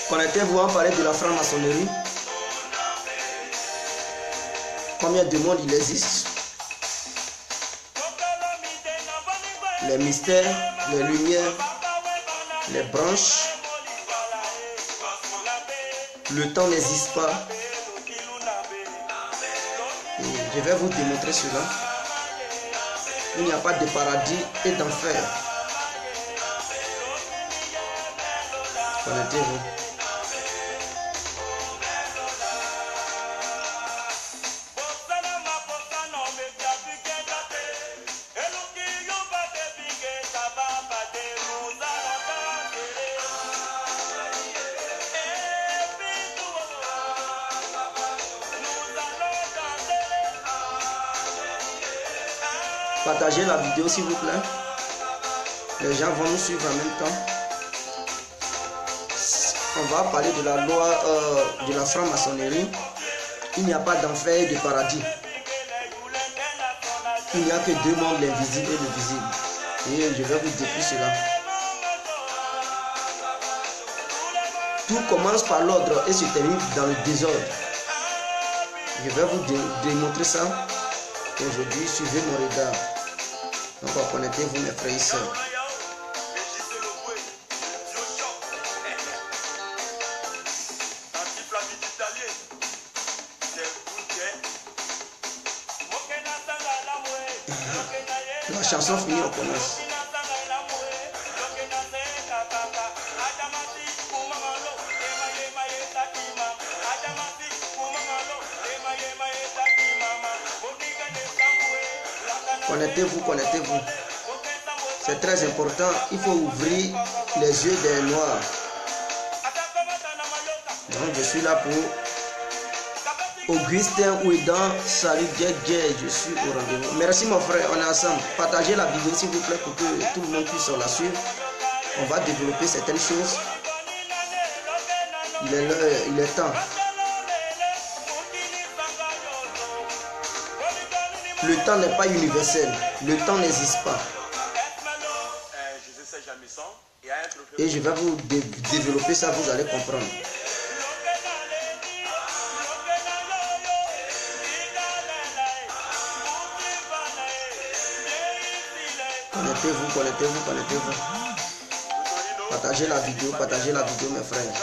Connectez-vous, on parlait de la franc-maçonnerie. Combien de monde il existe? Les mystères, les lumières, les branches. Le temps n'existe pas. Et je vais vous démontrer cela. Il n'y a pas de paradis et d'enfer. Connectez-vous. Partagez la vidéo s'il vous plaît. Les gens vont nous suivre en même temps. On va parler de la loi de la franc-maçonnerie. Il n'y a pas d'enfer et de paradis. Il n'y a que deux mondes, l'invisible et le visible. Et je vais vous décrire cela. Tout commence par l'ordre et se termine dans le désordre. Je vais vous démontrer ça. Aujourd'hui, suivez mon regard. Donc, connectez-vous mes frères et sœurs. La chanson finie, on commence. Connectez-vous, connectez-vous. C'est très important. Il faut ouvrir les yeux des noirs. Donc je suis là pour Augustin Ouidan. Salut, Djek. Je suis au rendez-vous. Merci mon frère, on est ensemble. Partagez la vidéo s'il vous plaît pour que tout le monde puisse la suivre. On va développer certaines choses. Il est temps. Le temps n'est pas universel. Le temps n'existe pas. Et je vais vous développer ça, vous allez comprendre. Connectez-vous, connectez-vous, connectez-vous. Partagez la vidéo, mes frères.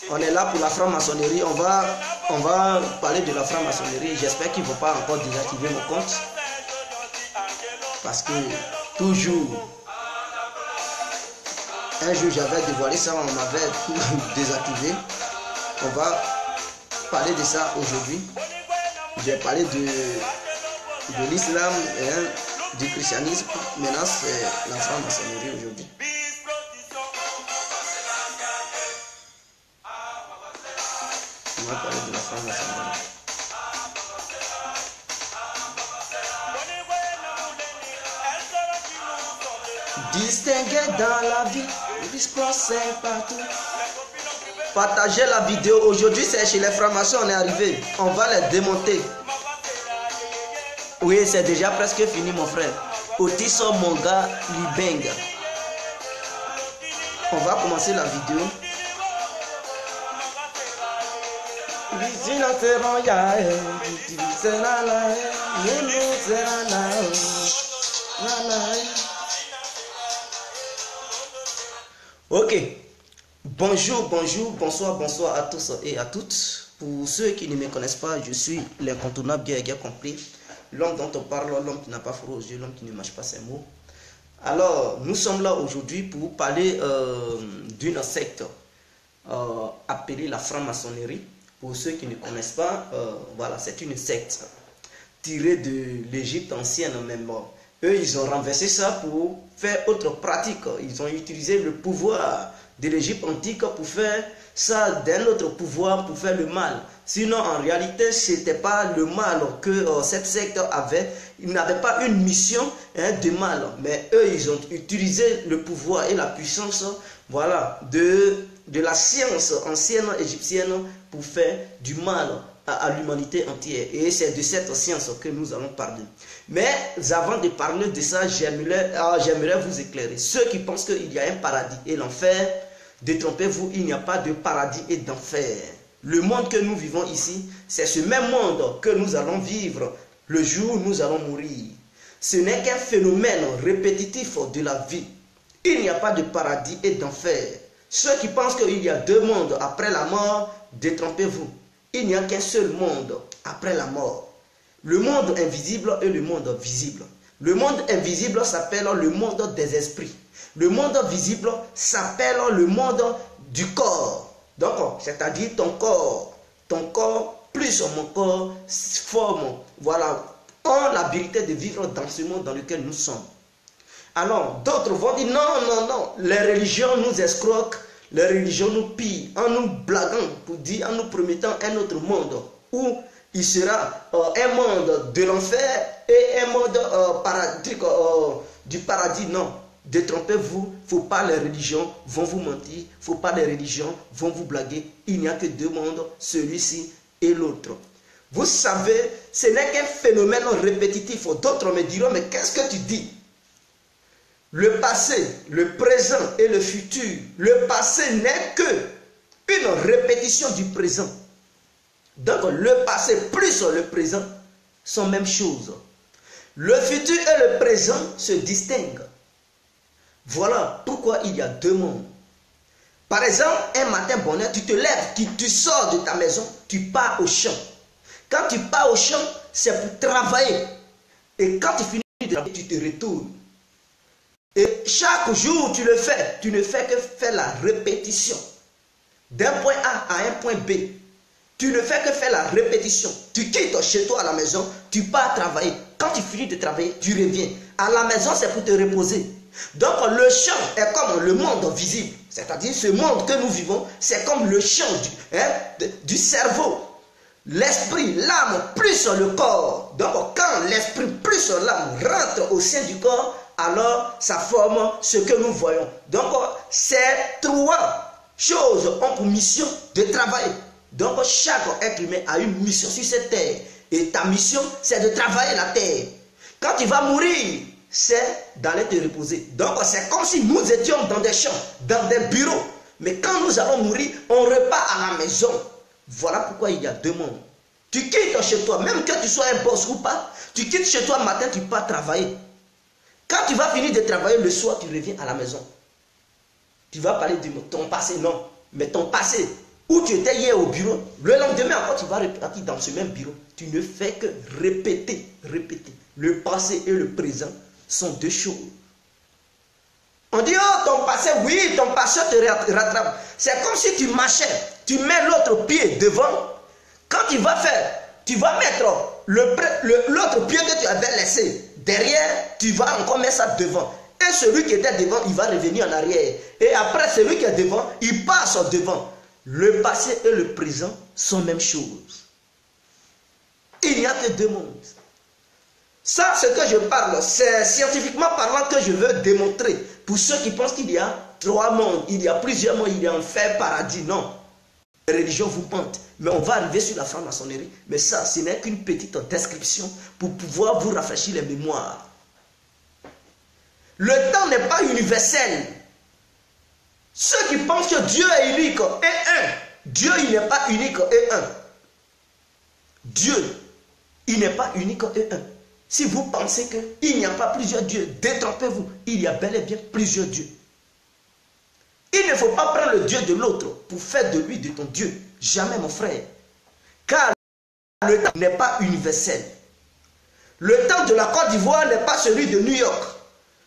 On est là pour la franc-maçonnerie. On va parler de la franc-maçonnerie. J'espère qu'ils ne vont pas encore désactiver mon compte. Parce que toujours, un jour j'avais dévoilé ça, on m'avait tout désactivé. On va parler de ça aujourd'hui. J'ai parlé de l'islam et du christianisme. Maintenant c'est la franc-maçonnerie aujourd'hui. On va parler de la franc-maçonnerie. Distingué dans la vie, dispersé partout. Partagez la vidéo. Aujourd'hui, c'est chez les francs-maçons, on est arrivé. On va les démonter. Oui, c'est déjà presque fini, mon frère. Otiso Monga Libenga. On va commencer la vidéo. Ok. Bonjour, bonsoir à tous et à toutes. Pour ceux qui ne me connaissent pas, je suis l'incontournable bien compris. L'homme dont on parle, l'homme qui n'a pas froid aux yeux, l'homme qui ne mâche pas ses mots. Alors, nous sommes là aujourd'hui pour parler d'une secte appelée la franc-maçonnerie. Pour ceux qui ne connaissent pas, voilà, c'est une secte tirée de l'Égypte ancienne même. Eux, ils ont renversé ça pour faire autre pratique. Ils ont utilisé le pouvoir de l'Égypte antique pour faire ça d'un autre pouvoir, pour faire le mal. Sinon, en réalité, ce n'était pas le mal que cette secte avait. Ils n'avaient pas une mission de mal. Mais eux, ils ont utilisé le pouvoir et la puissance, voilà, de la science ancienne égyptienne pour faire du mal à l'humanité entière. Et c'est de cette science que nous allons parler. Mais avant de parler de ça, j'aimerais vous éclairer. Ceux qui pensent qu'il y a un paradis et l'enfer, Détrompez-vous, il n'y a pas de paradis et d'enfer. Le monde que nous vivons ici, c'est ce même monde que nous allons vivre le jour où nous allons mourir. Ce n'est qu'un phénomène répétitif de la vie. Il n'y a pas de paradis et d'enfer. Ceux qui pensent qu'il y a deux mondes après la mort, détrompez-vous. Il n'y a qu'un seul monde après la mort. Le monde invisible et le monde visible. Le monde invisible s'appelle le monde des esprits. Le monde visible s'appelle le monde du corps. Donc, c'est-à-dire ton corps plus mon corps forment, voilà, ont l'habilité de vivre dans ce monde dans lequel nous sommes. Alors, d'autres vont dire non, les religions nous escroquent, les religions nous pillent, en nous blaguant, pour dire, en nous promettant un autre monde où il sera un monde de l'enfer et un monde du paradis. Non, détrompez-vous, il ne faut pas les religions vont vous mentir, il ne faut pas les religions vont vous blaguer. Il n'y a que deux mondes, celui-ci et l'autre. Vous savez, ce n'est qu'un phénomène répétitif. D'autres me diront, mais qu'est-ce que tu dis? Le passé, le présent et le futur. Le passé n'est que une répétition du présent. Donc le passé plus le présent sont même chose. Le futur et le présent se distinguent. Voilà pourquoi il y a deux mondes. Par exemple, un matin bonheur, tu te lèves, tu sors de ta maison, tu pars au champ. Quand tu pars au champ, c'est pour travailler. Et quand tu finis de travailler, tu te retournes. Et chaque jour, tu le fais. Tu ne fais que faire la répétition. D'un point A à un point B. Tu ne fais que faire la répétition. Tu quittes chez toi à la maison, tu pars travailler. Quand tu finis de travailler, tu reviens. À la maison, c'est pour te reposer. Donc le champ est comme le monde visible. C'est-à-dire ce monde que nous vivons, c'est comme le champ du cerveau. L'esprit, l'âme plus le corps. Donc quand l'esprit plus l'âme rentre au sein du corps, alors ça forme ce que nous voyons. Donc ces trois choses ont pour mission de travailler. Donc chaque être humain a une mission sur cette terre. Et ta mission, c'est de travailler la terre. Quand tu vas mourir, c'est d'aller te reposer. Donc c'est comme si nous étions dans des champs, dans des bureaux. Mais quand nous allons mourir, on repart à la maison. Voilà pourquoi il y a deux mondes. Tu quittes chez toi, même que tu sois un boss ou pas, tu quittes chez toi le matin, tu pars travailler. Quand tu vas finir de travailler le soir, tu reviens à la maison. Tu vas parler de ton passé, non. Mais ton passé, où tu étais hier au bureau, le lendemain encore tu vas repartir dans ce même bureau. Tu ne fais que répéter. Le passé et le présent sont deux choses. On dit, oh, ton passé, oui, ton passé te rattrape. C'est comme si tu marchais, tu mets l'autre pied devant. Quand tu vas faire, tu vas mettre l'autre pied que tu avais laissé derrière, tu vas encore mettre ça devant. Et celui qui était devant, il va revenir en arrière. Et après, celui qui est devant, il passe devant. Le passé et le présent sont même chose. Il n'y a que deux mondes. Ça, ce que je parle, c'est scientifiquement parlant que je veux démontrer. Pour ceux qui pensent qu'il y a trois mondes, il y a plusieurs mondes, il y a enfer, paradis, non. Les religions vous mentent. Mais on va arriver sur la franc-maçonnerie. Mais ça, ce n'est qu'une petite description pour pouvoir vous rafraîchir les mémoires. Le temps n'est pas universel. Ceux qui pensent que Dieu est unique est un. Dieu, il n'est pas unique et un. Dieu, il n'est pas unique et un. Si vous pensez qu'il n'y a pas plusieurs dieux, détrompez-vous. Il y a bel et bien plusieurs dieux. Il ne faut pas prendre le Dieu de l'autre pour faire de lui de ton Dieu. Jamais, mon frère. Car le temps n'est pas universel. Le temps de la Côte d'Ivoire n'est pas celui de New York.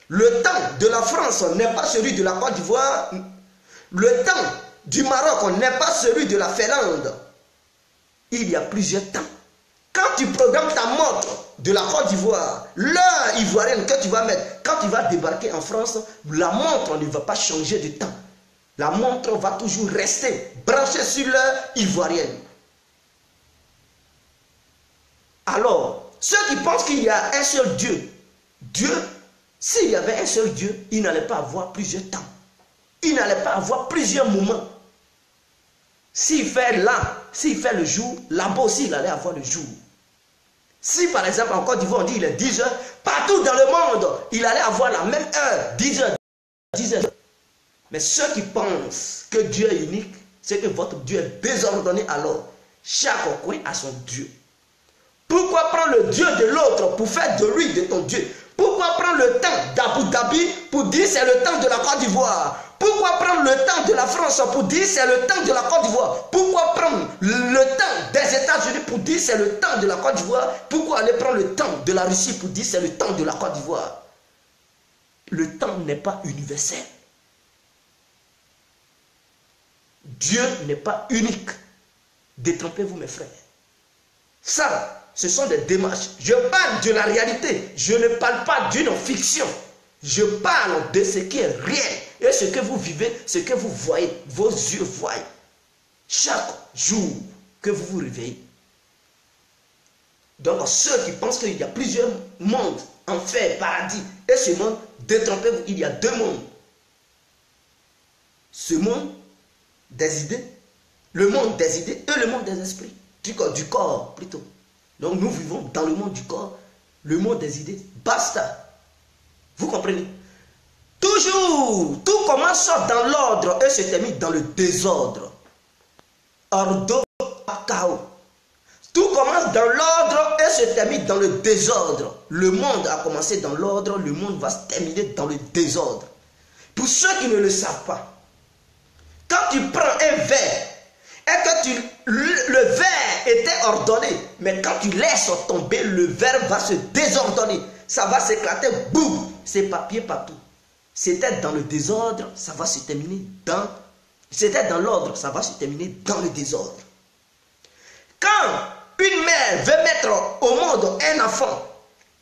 Le temps de la France n'est pas celui de la Côte d'Ivoire. Le temps du Maroc n'est pas celui de la Finlande. Il y a plusieurs temps. Quand tu programmes ta montre de la Côte d'Ivoire, l'heure ivoirienne que tu vas mettre, quand tu vas débarquer en France, la montre ne va pas changer de temps. La montre va toujours rester branchée sur l'heure ivoirienne. Alors, ceux qui pensent qu'il y a un seul Dieu, s'il y avait un seul Dieu, il n'allait pas avoir plusieurs temps. Il n'allait pas avoir plusieurs moments. S'il fait là, s'il fait le jour, là-bas aussi il allait avoir le jour. Si par exemple en Côte d'Ivoire on dit il est 10 heures, partout dans le monde, il allait avoir la même heure, 10 heures, 10 heures. Mais ceux qui pensent que Dieu est unique, c'est que votre Dieu est désordonné alors. Chaque coin a son Dieu. Pourquoi prendre le Dieu de l'autre pour faire de lui de ton Dieu? Pourquoi prendre le temps d'Abu Dhabi pour dire c'est le temps de la Côte d'Ivoire? Pourquoi prendre le temps de la France pour dire c'est le temps de la Côte d'Ivoire? Pourquoi prendre le temps des États-Unis pour dire c'est le temps de la Côte d'Ivoire? Pourquoi aller prendre le temps de la Russie pour dire c'est le temps de la Côte d'Ivoire? Le temps n'est pas universel. Dieu n'est pas unique. Détrompez-vous mes frères. Ça, ce sont des démarches. Je parle de la réalité. Je ne parle pas d'une fiction. Je parle de ce qui est réel. Et ce que vous vivez, ce que vous voyez, vos yeux voient. Chaque jour que vous vous réveillez. Donc ceux qui pensent qu'il y a plusieurs mondes, enfer, paradis, et ce monde, détrompez-vous, il y a deux mondes. Ce monde des idées, le monde des idées et le monde des esprits. Du corps plutôt. Donc nous vivons dans le monde du corps, le monde des idées. Basta. Vous comprenez? Toujours, tout commence dans l'ordre et se termine dans le désordre. Ordo à chaos. Tout commence dans l'ordre et se termine dans le désordre. Le monde a commencé dans l'ordre, le monde va se terminer dans le désordre. Pour ceux qui ne le savent pas, quand tu prends un verre et que le verre était ordonné, mais quand tu laisses tomber, le verre va se désordonner. Ça va s'éclater, boum, c'est papier partout. C'était dans le désordre, ça va se terminer dans... C'était dans l'ordre, ça va se terminer dans le désordre. Quand une mère veut mettre au monde un enfant,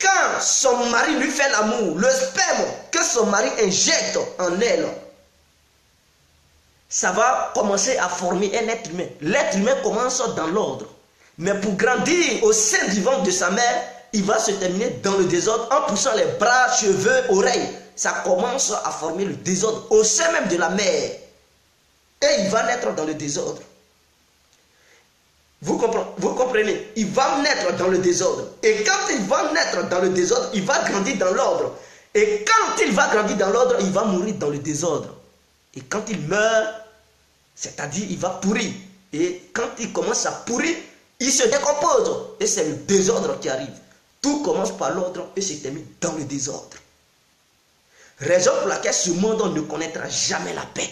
quand son mari lui fait l'amour, le sperme que son mari injecte en elle, ça va commencer à former un être humain. L'être humain commence dans l'ordre. Mais pour grandir au sein du ventre de sa mère, il va se terminer dans le désordre en poussant les bras, cheveux, oreilles. Ça commence à former le désordre au sein même de la mère. Et il va naître dans le désordre. Vous comprenez? Il va naître dans le désordre. Et quand il va naître dans le désordre, il va grandir dans l'ordre. Et quand il va grandir dans l'ordre, il va mourir dans le désordre. Et quand il meurt, c'est-à-dire il va pourrir. Et quand il commence à pourrir, il se décompose. Et c'est le désordre qui arrive. Tout commence par l'ordre et se termine dans le désordre. Raison pour laquelle ce monde ne connaîtra jamais la paix.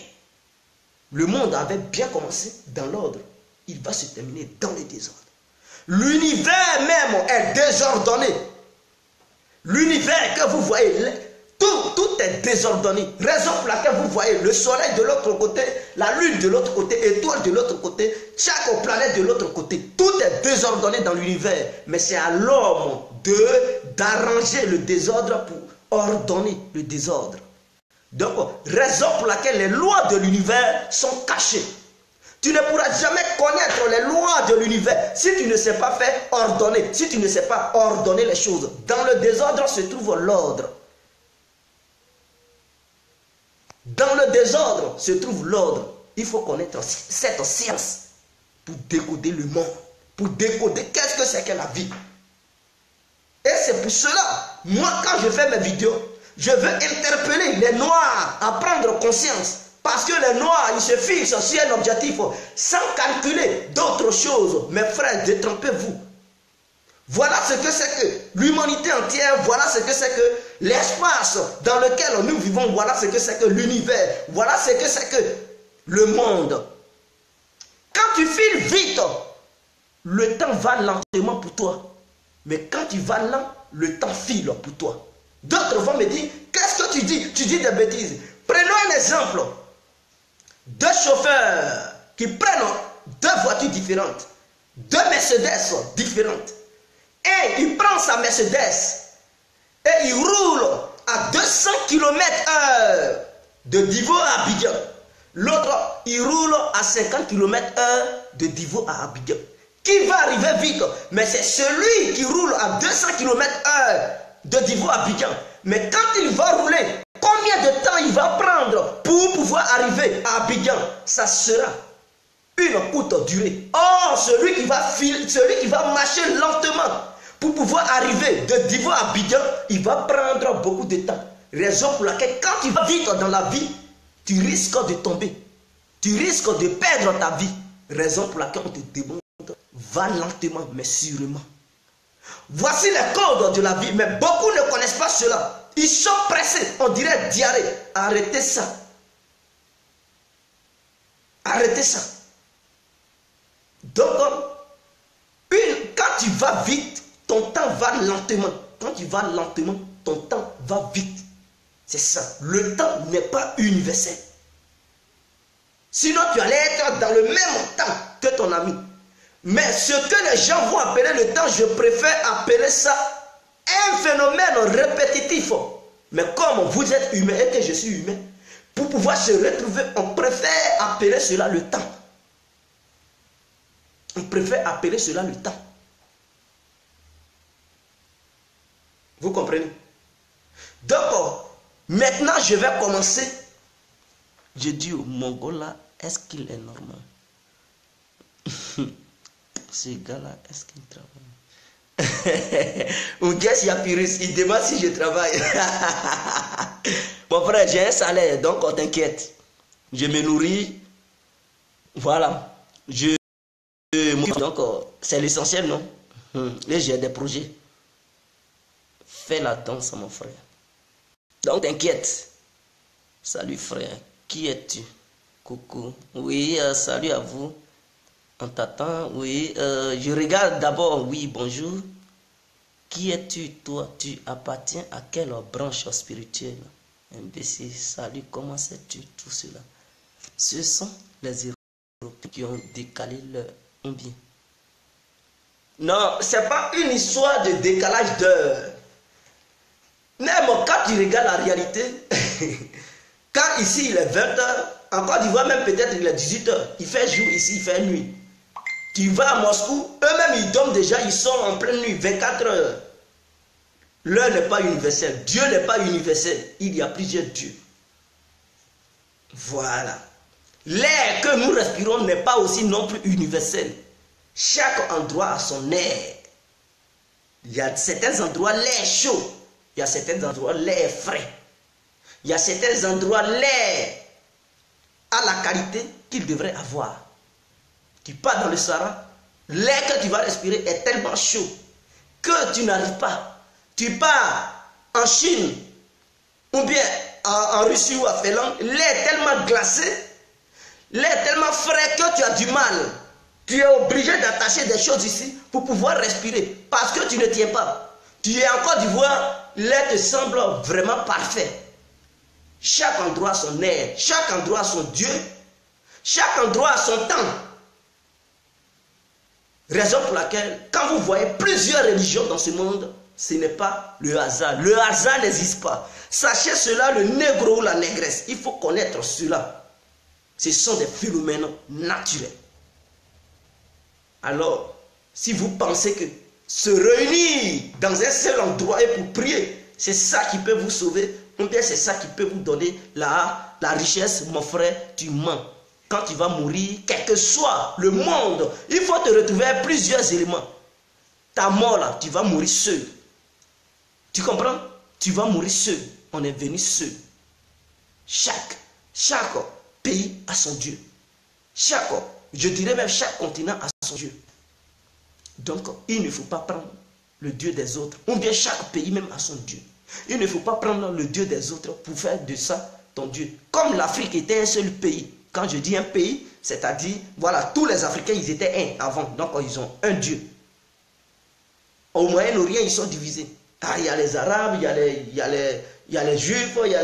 Le monde avait bien commencé dans l'ordre. Il va se terminer dans le désordre. L'univers même est désordonné. L'univers que vous voyez, tout est désordonné. Raison pour laquelle vous voyez le soleil de l'autre côté, la lune de l'autre côté, étoile de l'autre côté, chaque planète de l'autre côté. Tout est désordonné dans l'univers. Mais c'est à l'homme d'arranger le désordre pour ordonner le désordre. Donc, raison pour laquelle les lois de l'univers sont cachées. Tu ne pourras jamais connaître les lois de l'univers si tu ne sais pas faire ordonner, si tu ne sais pas ordonner les choses. Dans le désordre se trouve l'ordre. Dans le désordre se trouve l'ordre. Il faut connaître cette science pour décoder le monde, pour décoder qu'est-ce que c'est que la vie. Et c'est pour cela, moi quand je fais mes vidéos, je veux interpeller les Noirs à prendre conscience. Parce que les Noirs, ils se fixent sur un objectif sans calculer d'autres choses. Mes frères, détrompez-vous. Voilà ce que c'est que l'humanité entière, voilà ce que c'est que l'espace dans lequel nous vivons, voilà ce que c'est que l'univers, voilà ce que c'est que le monde. Quand tu files vite, le temps va lentement pour toi. Mais quand tu vas lent, le temps file pour toi. D'autres vont me dire, qu'est-ce que tu dis? Tu dis des bêtises. Prenons un exemple. Deux chauffeurs qui prennent deux voitures différentes, deux Mercedes différentes. Et il prend sa Mercedes et il roule à 200 km/h de Divo à Abidjan. L'autre, il roule à 50 km/h de Divo à Abidjan. Qui va arriver vite? Mais c'est celui qui roule à 200 km/h de Divo à Abidjan. Mais quand il va rouler, combien de temps il va prendre pour pouvoir arriver à Abidjan? Ça sera une courte durée. Or, celui qui va marcher lentement pour pouvoir arriver de Divo à Abidjan, il va prendre beaucoup de temps. Raison pour laquelle quand tu vas vite dans la vie, tu risques de tomber. Tu risques de perdre ta vie. Raison pour laquelle on te demande, va lentement mais sûrement. Voici les codes de la vie, mais beaucoup ne connaissent pas cela. Ils sont pressés, on dirait diarrhée. Arrêtez ça. Arrêtez ça. Donc, quand tu vas vite, ton temps va lentement. Quand tu vas lentement, ton temps va vite. C'est ça. Le temps n'est pas universel. Sinon, tu allais être dans le même temps que ton ami. Mais ce que les gens vont appeler le temps, je préfère appeler ça un phénomène répétitif. Mais comme vous êtes humain et que je suis humain, pour pouvoir se retrouver, on préfère appeler cela le temps. On préfère appeler cela le temps. Vous comprenez? Donc, maintenant, je vais commencer. Je dis au Mongol là, est-ce qu'il est normal? Ce gars-là, est-ce qu'il travaille? Ou qu'est-ce qu'il y a Pyrrhus? Il demande si je travaille. Mon frère, j'ai un salaire, donc on t'inquiète. Je me nourris. Voilà. Donc, c'est l'essentiel, non? Et j'ai des projets. Fais la danse, mon frère. Donc, t'inquiète. Salut, frère. Qui es-tu? Coucou. Oui, salut à vous. On t'attend. Oui, je regarde d'abord. Oui, bonjour. Qui es-tu, toi? Tu appartiens à quelle branche spirituelle? Imbécile, salut, comment sais-tu tout cela? Ce sont les Européens qui ont décalé leur bien. Non, c'est pas une histoire de décalage d'heure. Même quand tu regardes la réalité, quand ici il est 20h, en Côte d'Ivoire même peut-être il est 18h, il fait jour ici, il fait nuit. Tu vas à Moscou, eux-mêmes ils dorment déjà, ils sont en pleine nuit, 24 heures. L'heure n'est pas universelle, Dieu n'est pas universel, il y a plusieurs dieux. Voilà. L'air que nous respirons n'est pas aussi non plus universel. Chaque endroit a son air. Il y a certains endroits l'air chaud, il y a certains endroits l'air frais. Il y a certains endroits l'air a la qualité qu'il devrait avoir. Tu pars dans le Sahara, l'air que tu vas respirer est tellement chaud que tu n'arrives pas. Tu pars en Chine ou bien en Russie ou à Finlande, l'air est tellement glacé, l'air est tellement frais que tu as du mal. Tu es obligé d'attacher des choses ici pour pouvoir respirer parce que tu ne tiens pas. Tu es en Côte d'Ivoire, l'air te semble vraiment parfait. Chaque endroit a son air, chaque endroit a son Dieu, chaque endroit a son temps. Raison pour laquelle, quand vous voyez plusieurs religions dans ce monde, ce n'est pas le hasard. Le hasard n'existe pas. Sachez cela, le négro ou la négresse. Il faut connaître cela. Ce sont des phénomènes naturels. Alors, si vous pensez que se réunir dans un seul endroit et pour prier, c'est ça qui peut vous sauver, ou bien c'est ça qui peut vous donner la richesse, mon frère, tu mens. Quand tu vas mourir, quel que soit le monde, il faut te retrouver avec plusieurs éléments. Ta mort là, tu vas mourir seul. Tu comprends? Tu vas mourir seul. On est venu seul. Chaque pays a son Dieu. Je dirais même chaque continent a son Dieu. Donc, il ne faut pas prendre le Dieu des autres. Ou bien chaque pays même a son Dieu. Il ne faut pas prendre le Dieu des autres pour faire de ça ton Dieu. Comme l'Afrique était un seul pays. Quand je dis un pays, c'est-à-dire, voilà, tous les Africains, ils étaient un avant. Donc, ils ont un Dieu. Au Moyen-Orient, ils sont divisés. Ah, il y a les Arabes, il y a les Juifs, il y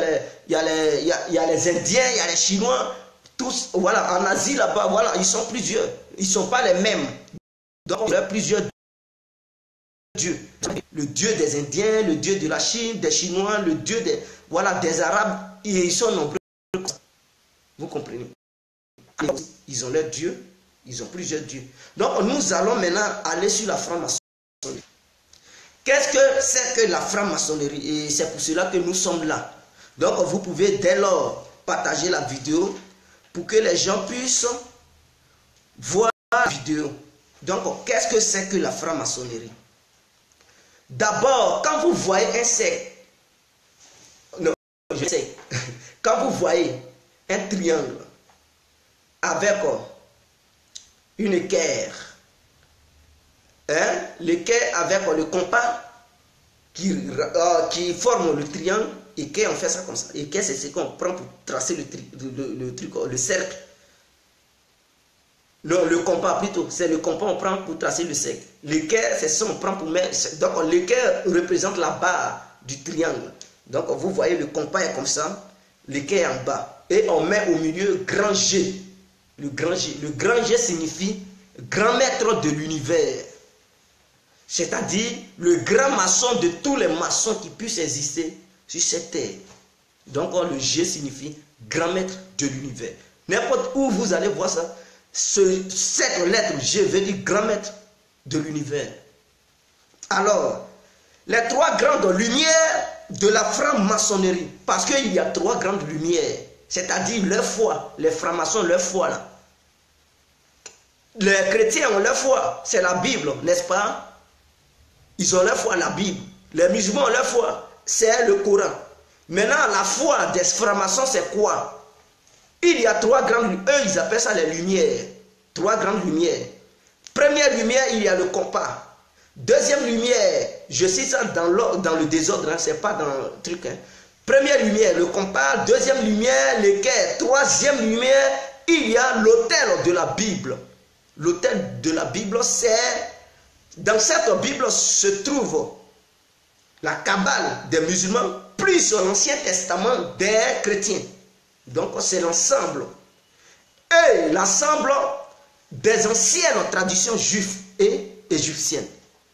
a les Indiens, il y a les Chinois. Tous, voilà, en Asie, là-bas, voilà, ils sont plusieurs. Ils ne sont pas les mêmes. Donc, il y a plusieurs dieux. Le Dieu des Indiens, le Dieu de la Chine, des Chinois, le Dieu des Arabes. Ils sont nombreux. Vous comprenez? Ils ont leur Dieu, ils ont plusieurs dieux. Donc, nous allons maintenant aller sur la franc-maçonnerie. Qu'est-ce que c'est que la franc-maçonnerie? Et c'est pour cela que nous sommes là. Donc, vous pouvez dès lors partager la vidéo pour que les gens puissent voir la vidéo. Donc, qu'est-ce que c'est que la franc-maçonnerie? D'abord, quand vous voyez un cercle, non, je sais, quand vous voyez un triangle avec une équerre. L'équerre avec le compas qui forme le triangle. Équerre, on fait ça comme ça. Équerre, c'est ce qu'on prend pour tracer le truc, le cercle. Non, le compas plutôt. C'est le compas qu'on prend pour tracer le cercle. L'équerre, c'est ça qu'on prend pour mettre. Donc, l'équerre représente la barre du triangle. Donc, vous voyez, le compas est comme ça. L'équerre est en bas. Et on met au milieu grand G. Le grand G. Le grand G signifie grand maître de l'univers. C'est-à-dire le grand maçon de tous les maçons qui puissent exister sur cette terre. Donc le G signifie grand maître de l'univers. N'importe où vous allez voir ça, cette lettre G veut dire grand maître de l'univers. Alors, les trois grandes lumières de la franc-maçonnerie, parce qu'il y a trois grandes lumières, c'est-à-dire leur foi, les francs-maçons, leur foi là. Les chrétiens ont leur foi, c'est la Bible, n'est-ce pas? Ils ont leur foi, la Bible. Les musulmans ont leur foi, c'est le Coran. Maintenant, la foi des francs-maçons, c'est quoi? Il y a trois grandes lumières. Eux, ils appellent ça les lumières. Trois grandes lumières. Première lumière, il y a le compas. Deuxième lumière, je cite ça dans le désordre, hein, c'est pas dans le truc. Hein. Première lumière, le compas. Deuxième lumière, l'équerre. Troisième lumière, il y a l'autel de la Bible. L'autel de la Bible, c'est... Dans cette Bible se trouve la Kabbale des musulmans, plus l'Ancien Testament des chrétiens. Donc c'est l'ensemble. Et l'ensemble des anciennes traditions juives et égyptiennes.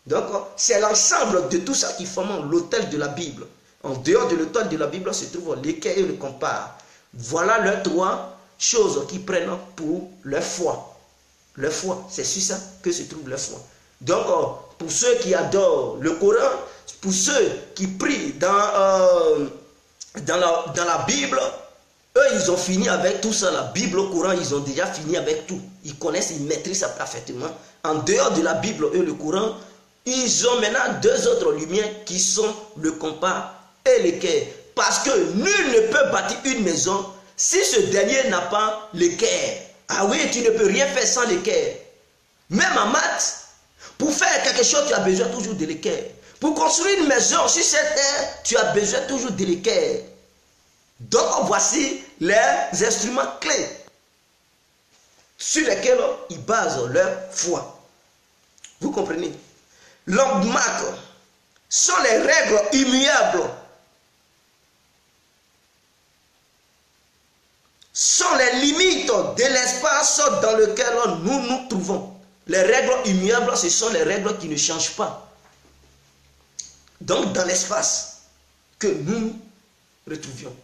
Donc c'est l'ensemble de tout ça qui forme l'autel de la Bible. En dehors de l'autel de la Bible se trouve l'équerre et le compas. Voilà les trois choses qui prennent pour leur foi. Leur foi, c'est sur ça que se trouve leur foi. Donc, pour ceux qui adorent le Coran, pour ceux qui prient dans la Bible, eux, ils ont fini avec tout ça. La Bible, le Coran, ils ont déjà fini avec tout. Ils connaissent, ils maîtrisent ça parfaitement. En dehors de la Bible et le Coran, ils ont maintenant deux autres lumières qui sont le compas et l'équerre. Parce que nul ne peut bâtir une maison si ce dernier n'a pas l'équerre. Ah oui, tu ne peux rien faire sans l'équerre. Même en maths, pour faire quelque chose, tu as besoin toujours de l'équerre. Pour construire une maison sur cette terre, tu as besoin toujours de l'équerre. Donc voici les instruments clés sur lesquels ils basent leur foi. Vous comprenez? Landmark sont les règles immuables. Sont les limites de l'espace dans lequel nous nous trouvons. Les règles immuables, ce sont les règles qui ne changent pas. Donc, dans l'espace que nous retrouvions,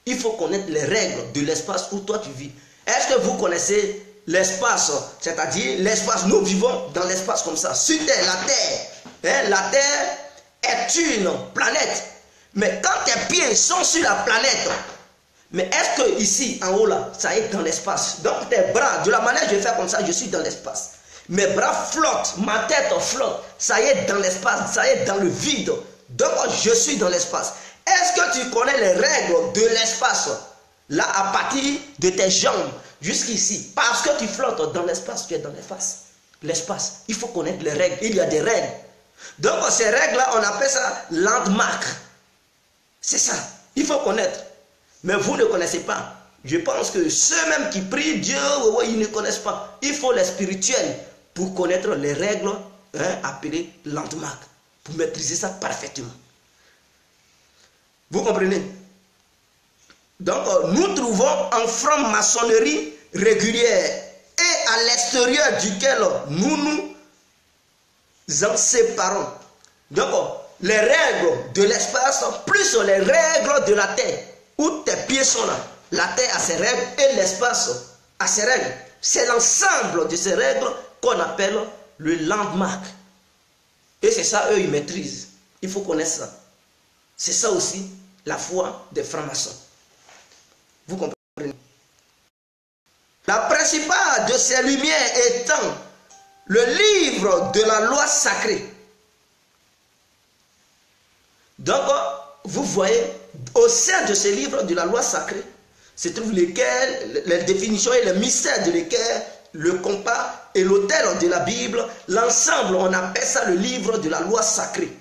il faut connaître les règles de l'espace où toi tu vis. Est-ce que vous connaissez l'espace, c'est-à-dire l'espace, nous vivons dans l'espace comme ça, sur Terre, la Terre. Hein, la Terre est une planète. Mais quand tes pieds sont sur la planète, mais est-ce que ici, en haut là, ça est dans l'espace? Donc tes bras, de la manière que je vais faire comme ça, je suis dans l'espace. Mes bras flottent, ma tête flotte, ça y est dans l'espace, ça y est dans le vide. Donc je suis dans l'espace. Est-ce que tu connais les règles de l'espace? Là, à partir de tes jambes jusqu'ici, parce que tu flottes dans l'espace, tu es dans l'espace. L'espace, il faut connaître les règles, il y a des règles. Donc ces règles-là, on appelle ça landmark. C'est ça, il faut connaître. Mais vous ne connaissez pas. Je pense que ceux-mêmes qui prient Dieu, ils ne connaissent pas. Il faut les spirituels pour connaître les règles appelées landmark, pour maîtriser ça parfaitement. Vous comprenez? Donc, nous trouvons en franc-maçonnerie régulière et à l'extérieur duquel nous nous en séparons. Donc, les règles de l'espace plus les règles de la terre, où tes pieds sont là. La terre a ses règles et l'espace a ses règles. C'est l'ensemble de ces règles qu'on appelle le landmark. Et c'est ça, eux, ils maîtrisent. Il faut connaître ça. C'est ça aussi la foi des francs-maçons. Vous comprenez? La principale de ces lumières étant le livre de la loi sacrée. Donc, vous voyez, au sein de ce livre de la loi sacrée, se trouvent lesquels, les définitions et les mystères de lesquels, le compas et l'autel de la Bible, l'ensemble, on appelle ça le livre de la loi sacrée.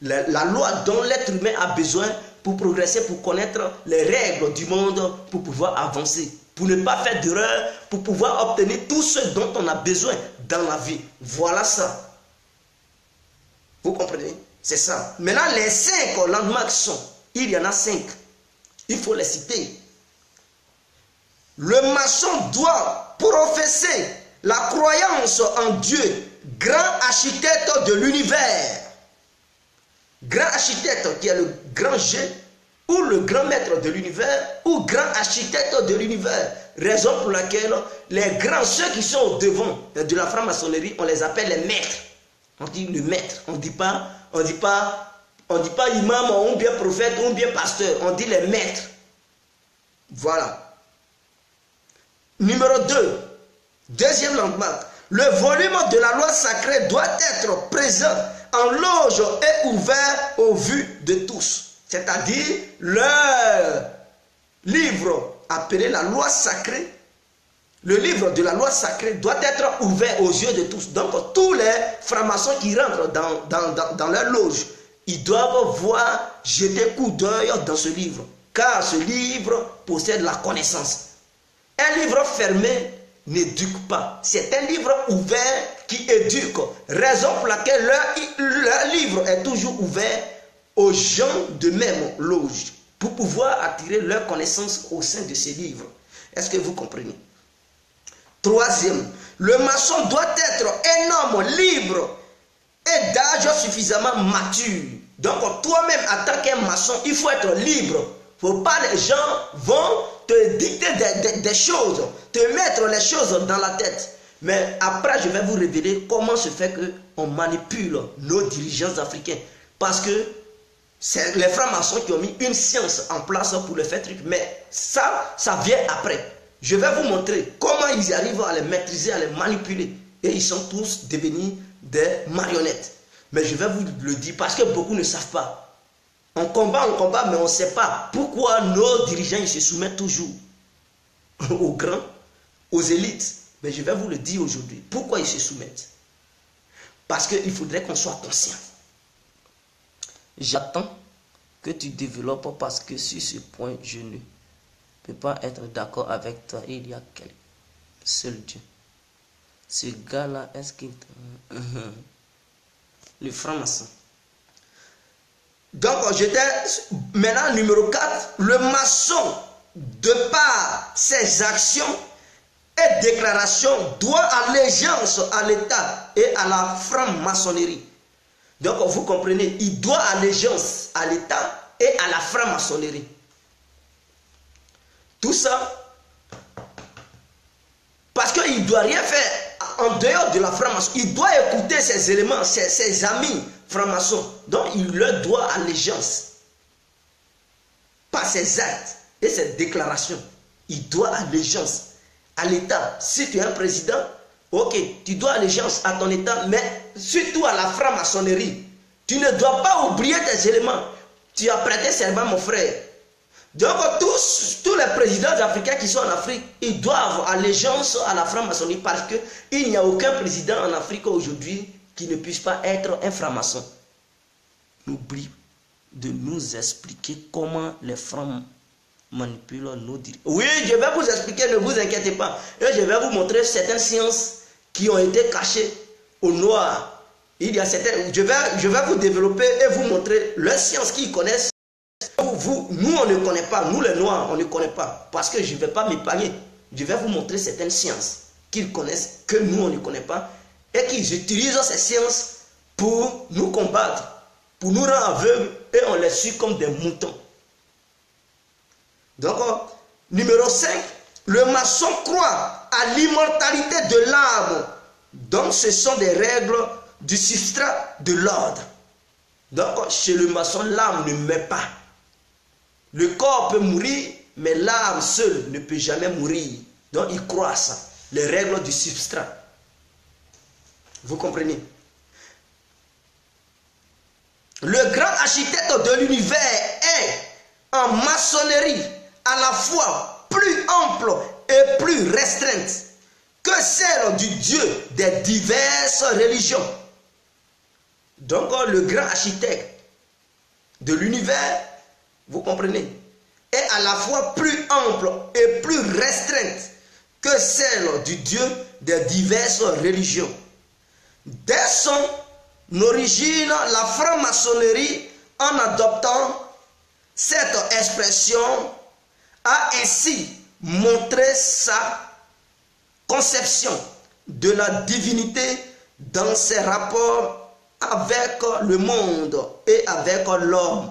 La loi dont l'être humain a besoin pour progresser, pour connaître les règles du monde, pour pouvoir avancer, pour ne pas faire d'erreur, pour pouvoir obtenir tout ce dont on a besoin dans la vie. Voilà ça. Vous comprenez? C'est ça. Maintenant, les 5 landmarks sont, il y en a 5. Il faut les citer. Le maçon doit professer la croyance en Dieu, grand architecte de l'univers. Grand architecte qui est le grand G, ou le grand maître de l'univers, ou grand architecte de l'univers. Raison pour laquelle les grands, ceux qui sont au devant de la franc-maçonnerie, on les appelle les maîtres. On dit le maître, on dit pas imam, ou bien prophète, ou bien pasteur, on dit les maîtres. Voilà. Numéro 2, deuxième landmark. Le volume de la loi sacrée doit être présent en loge et ouvert aux vues de tous. C'est-à-dire, le livre appelé la loi sacrée, le livre de la loi sacrée doit être ouvert aux yeux de tous. Donc, tous les francs-maçons qui rentrent dans leur loge, ils doivent voir, jeter coup d'œil dans ce livre. Car ce livre possède la connaissance. Un livre fermé n'éduque pas. C'est un livre ouvert qui éduque. Raison pour laquelle leur livre est toujours ouvert aux gens de même loge pour pouvoir attirer leur connaissance au sein de ces livres. Est-ce que vous comprenez? Troisième, le maçon doit être un homme libre et d'âge suffisamment mature. Donc toi-même en tant qu'un maçon, il faut être libre. Faut pas les gens vont te dicter des choses, te mettre les choses dans la tête. Mais après, je vais vous révéler comment se fait qu'on manipule nos dirigeants africains. Parce que c'est les francs-maçons qui ont mis une science en place pour le faire truc. Mais ça vient après. Je vais vous montrer comment ils arrivent à les maîtriser, à les manipuler. Et ils sont tous devenus des marionnettes. Mais je vais vous le dire parce que beaucoup ne savent pas. On combat, mais on ne sait pas pourquoi nos dirigeants ils se soumettent toujours aux grands, aux élites. Mais je vais vous le dire aujourd'hui. Pourquoi ils se soumettent? Parce qu'il faudrait qu'on soit conscient. J'attends que tu développes parce que sur ce point, je ne peux pas être d'accord avec toi. Il y a quel seul Dieu. Ce gars-là, est-ce qu'il... Le franc-maçon. Donc, j'étais maintenant numéro 4. Le maçon, de par ses actions et déclarations, doit allégeance à l'État et à la franc-maçonnerie. Donc, vous comprenez, il doit allégeance à l'État et à la franc-maçonnerie. Tout ça, parce qu'il ne doit rien faire en dehors de la franc-maçonnerie. Il doit écouter ses éléments, ses amis francs-maçons. Donc, il leur doit allégeance. Par ses actes et ses déclarations. Il doit allégeance à l'État. Si tu es un président, ok, tu dois allégeance à ton État, mais surtout à la franc-maçonnerie. Tu ne dois pas oublier tes éléments. Tu as prêté serment, mon frère. Donc, tous les présidents africains qui sont en Afrique, ils doivent allégeance à la franc-maçonnerie parce qu'il n'y a aucun président en Afrique aujourd'hui qui ne puisse pas être un franc-maçon. N'oublie de nous expliquer comment les francs manipulent nos dirigeants. Oui, je vais vous expliquer, ne vous inquiétez pas. Et je vais vous montrer certaines sciences qui ont été cachées aux Noirs. Il y a certaines, je vais vous développer et vous montrer leurs sciences qu'ils connaissent. Nous, on ne connaît pas. Nous, les Noirs, on ne connaît pas. Parce que je ne vais pas m'épargner. Je vais vous montrer certaines sciences qu'ils connaissent, que nous, on ne connaît pas. Et qu'ils utilisent ces sciences pour nous combattre, pour nous rendre aveugles. Et on les suit comme des moutons. Donc, numéro 5. Le maçon croit à l'immortalité de l'âme. Donc, ce sont des règles du substrat de l'ordre. Donc, chez le maçon, l'âme ne meurt pas. Le corps peut mourir, mais l'âme seule ne peut jamais mourir. Donc, il croit à ça. Les règles du substrat. Vous comprenez? Le grand architecte de l'univers est en maçonnerie à la fois plus ample et plus restreinte que celle du Dieu des diverses religions. Donc le grand architecte de l'univers, vous comprenez, est à la fois plus ample et plus restreinte que celle du Dieu des diverses religions. Dès son origine, la franc-maçonnerie, en adoptant cette expression, a ainsi montré sa conception de la divinité dans ses rapports avec le monde et avec l'homme.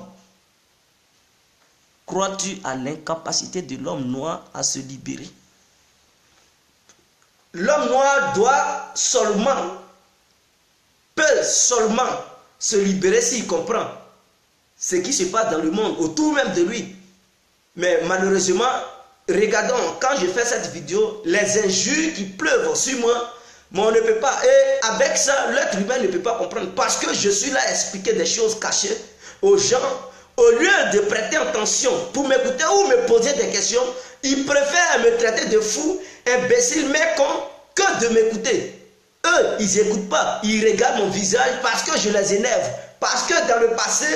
Crois-tu à l'incapacité de l'homme noir à se libérer? L'homme noir peut seulement se libérer s'il comprend ce qui se passe dans le monde, autour même de lui. Mais malheureusement, regardons, quand je fais cette vidéo, les injures qui pleuvent sur moi, mais on ne peut pas, et avec ça, l'être humain ne peut pas comprendre, parce que je suis là à expliquer des choses cachées aux gens. Au lieu de prêter attention pour m'écouter ou me poser des questions, ils préfèrent me traiter de fou, imbécile, mais con, que de m'écouter. Eux, ils n'écoutent pas, ils regardent mon visage parce que je les énerve, parce que dans le passé,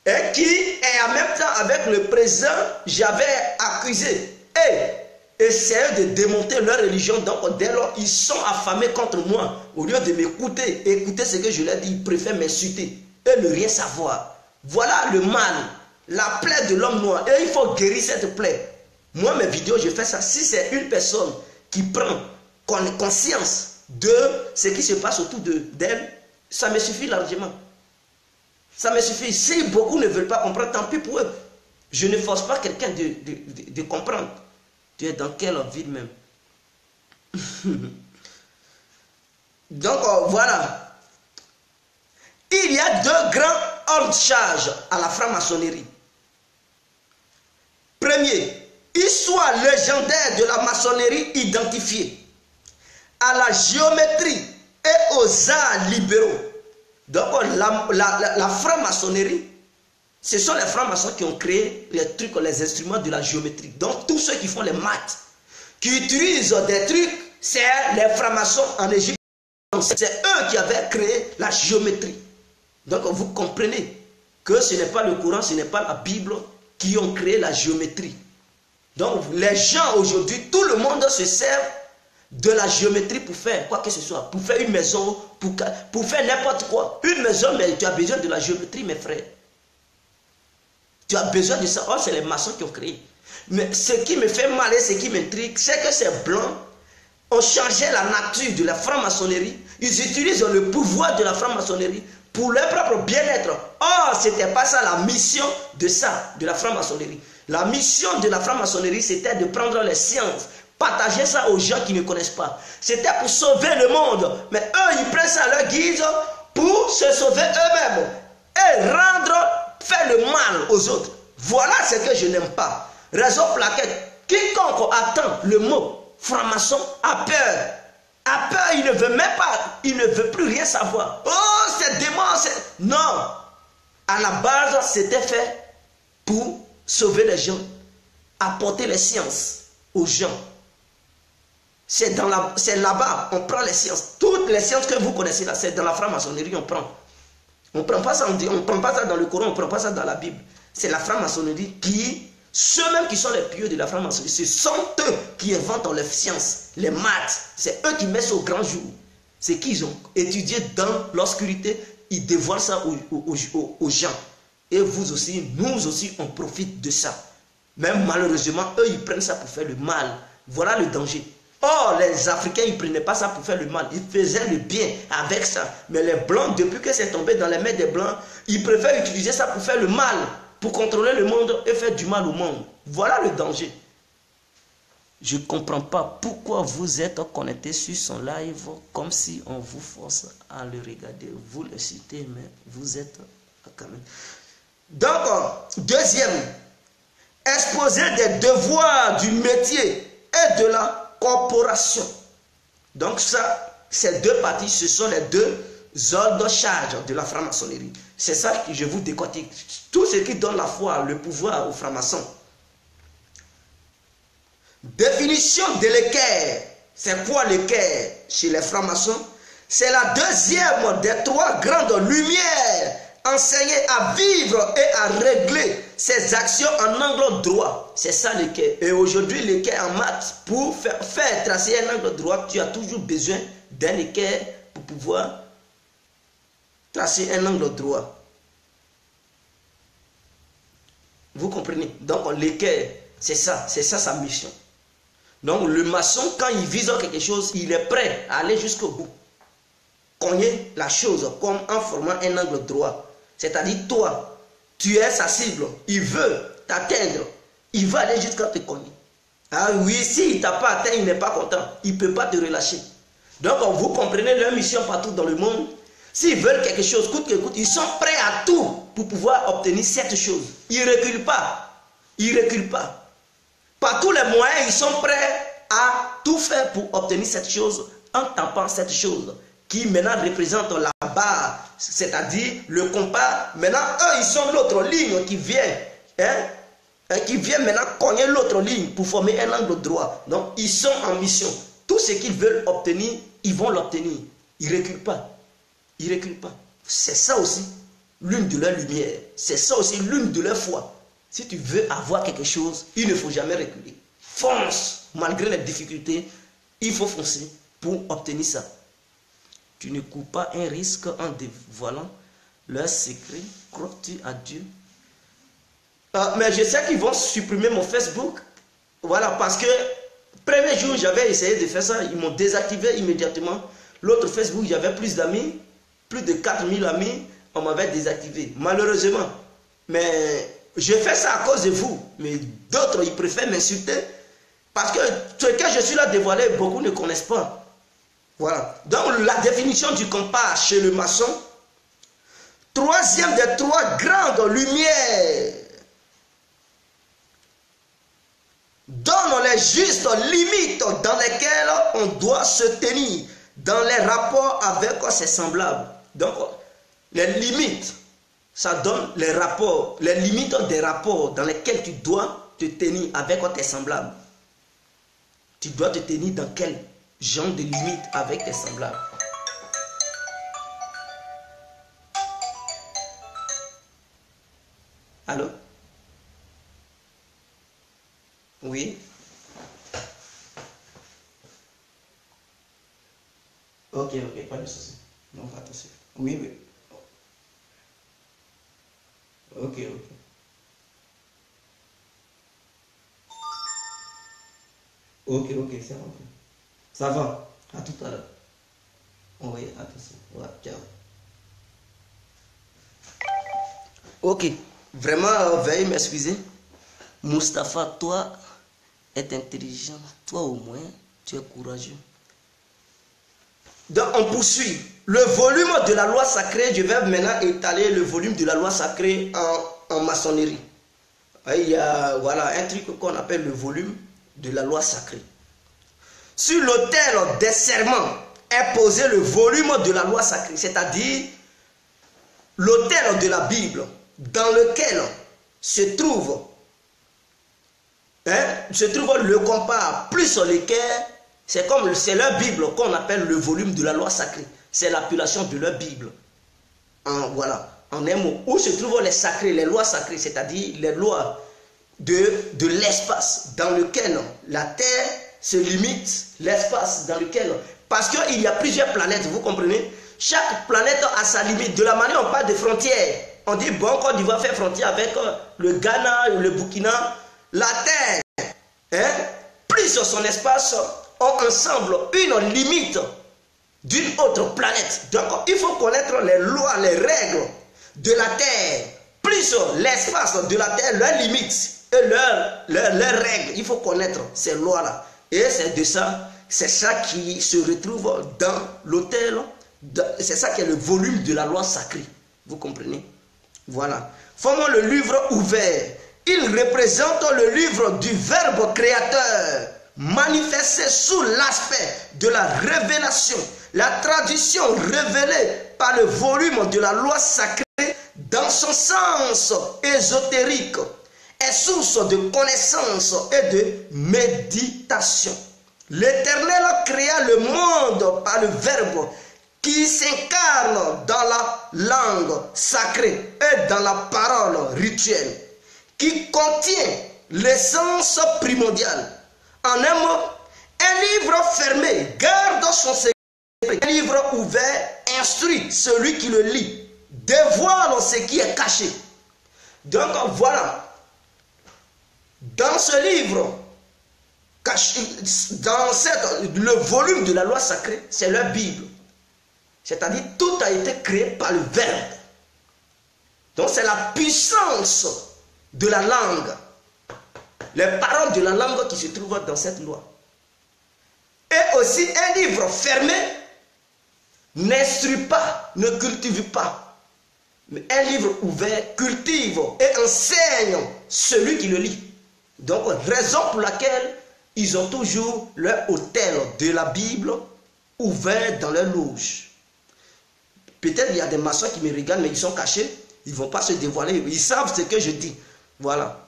et qui est en même temps avec le président, j'avais accusé et essayé de démonter leur religion. Donc dès lors, ils sont affamés contre moi. Au lieu de m'écouter, écouter ce que je leur dis, ils préfèrent m'insulter et ne rien savoir. Voilà le mal, la plaie de l'homme noir. Et il faut guérir cette plaie. Moi, mes vidéos, je fais ça. Si c'est une personne qui prend conscience de ce qui se passe autour d'elle, ça me suffit largement. Ça me suffit. Si beaucoup ne veulent pas comprendre, tant pis pour eux. Je ne force pas quelqu'un de comprendre. Tu es dans quelle ville même? Donc, voilà. Il y a deux grands ordres de charge à la franc-maçonnerie. Premier, histoire légendaire de la maçonnerie identifiée à la géométrie et aux arts libéraux. Donc la franc-maçonnerie, ce sont les francs-maçons qui ont créé les trucs, les instruments de la géométrie. Donc tous ceux qui font les maths, qui utilisent des trucs, c'est les francs-maçons en Égypte. C'est eux qui avaient créé la géométrie. Donc vous comprenez que ce n'est pas le Coran, ce n'est pas la Bible qui ont créé la géométrie. Donc les gens aujourd'hui, tout le monde se sert de la géométrie pour faire quoi que ce soit, pour faire une maison, pour faire n'importe quoi. Une maison, mais tu as besoin de la géométrie, mes frères. Tu as besoin de ça. Oh, c'est les maçons qui ont créé. Mais ce qui me fait mal et ce qui m'intrigue, c'est que ces blancs ont changé la nature de la franc-maçonnerie. Ils utilisent le pouvoir de la franc-maçonnerie pour leur propre bien-être. Oh, ce n'était pas ça la mission de ça, de la franc-maçonnerie. La mission de la franc-maçonnerie, c'était de prendre les sciences, partager ça aux gens qui ne connaissent pas. C'était pour sauver le monde. Mais eux, ils prennent ça à leur guise pour se sauver eux-mêmes et faire le mal aux autres. Voilà ce que je n'aime pas. Raison pour laquelle quiconque attend le mot franc-maçon a peur. A peur, il ne veut même pas, il ne veut plus rien savoir. Oh, c'est démon, non. À la base, c'était fait pour sauver les gens, apporter les sciences aux gens. C'est là-bas, on prend les sciences. Toutes les sciences que vous connaissez là, c'est dans la franc-maçonnerie, on prend. On prend pas ça, on prend pas ça dans le Coran, on ne prend pas ça dans la Bible. C'est la franc-maçonnerie qui, ceux-mêmes qui sont les pieux de la franc-maçonnerie, ce sont eux qui inventent les sciences, les maths. C'est eux qui mettent ça au grand jour. C'est qu'ils ont étudié dans l'obscurité, ils dévoilent ça aux gens. Et vous aussi, nous aussi, on profite de ça. Même malheureusement, eux, ils prennent ça pour faire le mal. Voilà le danger. Or, les Africains, ils ne prenaient pas ça pour faire le mal. Ils faisaient le bien avec ça. Mais les Blancs, depuis que c'est tombé dans les mains des Blancs, ils préfèrent utiliser ça pour faire le mal, pour contrôler le monde et faire du mal au monde. Voilà le danger. Je ne comprends pas pourquoi vous êtes connectés sur son live comme si on vous force à le regarder. Vous le citez, mais vous êtes quand même. Donc, deuxième, exposer des devoirs du métier et de la corporation. Donc ça, ces deux parties, ce sont les deux ordres de charge de la franc-maçonnerie. C'est ça que je vous décortique. Tout ce qui donne la foi, le pouvoir aux francs-maçons. Définition de l'équerre. C'est quoi l'équerre chez les francs-maçons? C'est la deuxième des trois grandes lumières enseignées à vivre et à régler ses actions en angle droit. C'est ça l'équerre. Et aujourd'hui, l'équerre en maths, pour faire tracer un angle droit, tu as toujours besoin d'un équerre pour pouvoir tracer un angle droit. Vous comprenez? Donc l'équerre, c'est ça sa mission. Donc le maçon, quand il vise quelque chose, il est prêt à aller jusqu'au bout. Cogner la chose comme en formant un angle droit. C'est-à-dire toi, tu es sa cible, il veut t'atteindre, il va aller jusqu'à te cogner. Ah oui, s'il ne t'a pas atteint, il n'est pas content, il ne peut pas te relâcher. Donc vous comprenez leur mission partout dans le monde. S'ils veulent quelque chose, coûte que coûte, ils sont prêts à tout pour pouvoir obtenir cette chose. Ils ne reculent pas. Ils ne reculent pas. Par tous les moyens, ils sont prêts à tout faire pour obtenir cette chose en tapant cette chose qui maintenant représente la barre, c'est-à-dire le compas. Maintenant, eux, ils sont l'autre ligne qui vient, qui vient maintenant cogner l'autre ligne pour former un angle droit. Donc, ils sont en mission. Tout ce qu'ils veulent obtenir, ils vont l'obtenir. Ils ne reculent pas. Ils ne reculent pas. C'est ça aussi l'une de leurs lumières. C'est ça aussi l'une de leurs foi. Si tu veux avoir quelque chose, il ne faut jamais reculer. Fonce, malgré les difficultés, il faut foncer pour obtenir ça. Tu ne cours pas un risque en dévoilant leurs secrets. Crois-tu à Dieu? Mais je sais qu'ils vont supprimer mon Facebook. Voilà, parce que premier jour, j'avais essayé de faire ça. Ils m'ont désactivé immédiatement. L'autre Facebook, j'avais plus d'amis. Plus de 4000 amis, on m'avait désactivé. Malheureusement. Mais je fais ça à cause de vous. Mais d'autres, ils préfèrent m'insulter. Parce que ce que je suis là dévoilé, beaucoup ne connaissent pas. Voilà. Donc la définition du compas chez le maçon. Troisième des trois grandes lumières. Donne les justes limites dans lesquelles on doit se tenir dans les rapports avec ses semblables. Donc les limites, ça donne les rapports, les limites des rapports dans lesquels tu dois te tenir avec tes semblables. Tu dois te tenir dans quel genre de limites avec tes semblables. Allô? Oui? Ok, pas de souci. Non, attention. Oui. Ok. Ok, c'est bon. Ça va. À tout à l'heure. Oui, attention. Ouais, ciao. Ok. Vraiment, veuillez m'excuser. Mustapha, toi, est intelligent. Toi, au moins, tu es courageux. Donc, on poursuit. Le volume de la loi sacrée, je vais maintenant étaler le volume de la loi sacrée en maçonnerie. Il y a voilà, un truc qu'on appelle le volume de la loi sacrée. Sur l'autel des serments est posé le volume de la loi sacrée, c'est-à-dire l'autel de la Bible, dans lequel se trouve le compas plus l'équerre. C'est comme c'est leur Bible qu'on appelle le volume de la loi sacrée. C'est l'appellation de leur Bible. Voilà, en un mot, où se trouvent les sacrés, les lois sacrées, c'est-à-dire les lois de l'espace dans lequel la Terre se limite, l'espace dans lequel... Parce qu'il y a plusieurs planètes, vous comprenez? Chaque planète a sa limite. De la manière on parle de frontières. On dit, bon, Côte d'Ivoire fait frontière avec le Ghana, le Burkina. La Terre, plus sur son espace, ont ensemble une limite d'une autre planète. Donc, il faut connaître les lois, les règles de la Terre, plus l'espace de la Terre, leurs limites et leurs règles. Il faut connaître ces lois-là. Et c'est ça qui se retrouve dans l'autel. C'est ça qui est le volume de la loi sacrée. Vous comprenez? Voilà. Formons le livre ouvert. Il représente le livre du Verbe créateur, manifesté sous l'aspect de la révélation. La tradition révélée par le volume de la loi sacrée dans son sens ésotérique est source de connaissance et de méditation. L'Éternel créa le monde par le Verbe qui s'incarne dans la langue sacrée et dans la parole rituelle, qui contient l'essence primordiale. En un mot, un livre fermé garde son secret. Un livre ouvert instruit celui qui le lit, dévoile ce qui est caché. Donc voilà, dans ce livre, le volume de la loi sacrée, c'est la Bible. C'est-à-dire tout a été créé par le Verbe. Donc c'est la puissance de la langue, les paroles de la langue qui se trouvent dans cette loi. Et aussi un livre fermé n'instruit pas, ne cultive pas. Mais un livre ouvert cultive et enseigne celui qui le lit. Donc raison pour laquelle ils ont toujours leur hôtel de la Bible ouvert dans leur loge. Peut-être il y a des maçons qui me regardent, mais ils sont cachés. Ils ne vont pas se dévoiler. Ils savent ce que je dis. Voilà.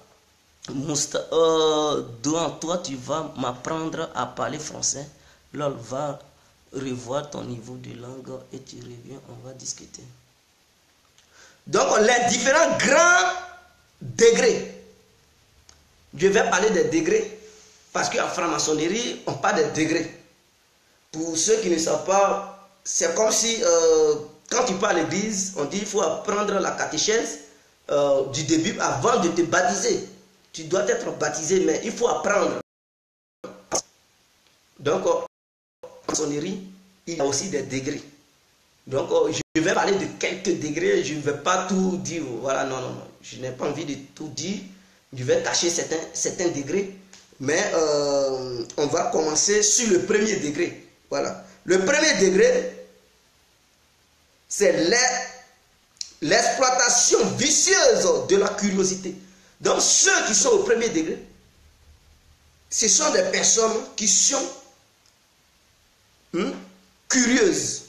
Toi, tu vas m'apprendre à parler français. Lol, va revoir ton niveau de langue et tu reviens, on va discuter. Donc, les différents grands degrés. Je vais parler des degrés parce qu'en franc-maçonnerie, on parle des degrés. Pour ceux qui ne savent pas, c'est comme si quand tu pars à l'église, on dit qu'il faut apprendre la catéchèse du début avant de te baptiser. Tu dois être baptisé, mais il faut apprendre. Donc, en maçonnerie, il y a aussi des degrés. Donc, je vais parler de quelques degrés, je ne vais pas tout dire. Voilà, non, non, non. Je n'ai pas envie de tout dire. Je vais cacher certains degrés. Mais on va commencer sur le premier degré. Voilà. Le premier degré, c'est l'exploitation vicieuse de la curiosité. Donc, ceux qui sont au premier degré, ce sont des personnes qui sont curieuses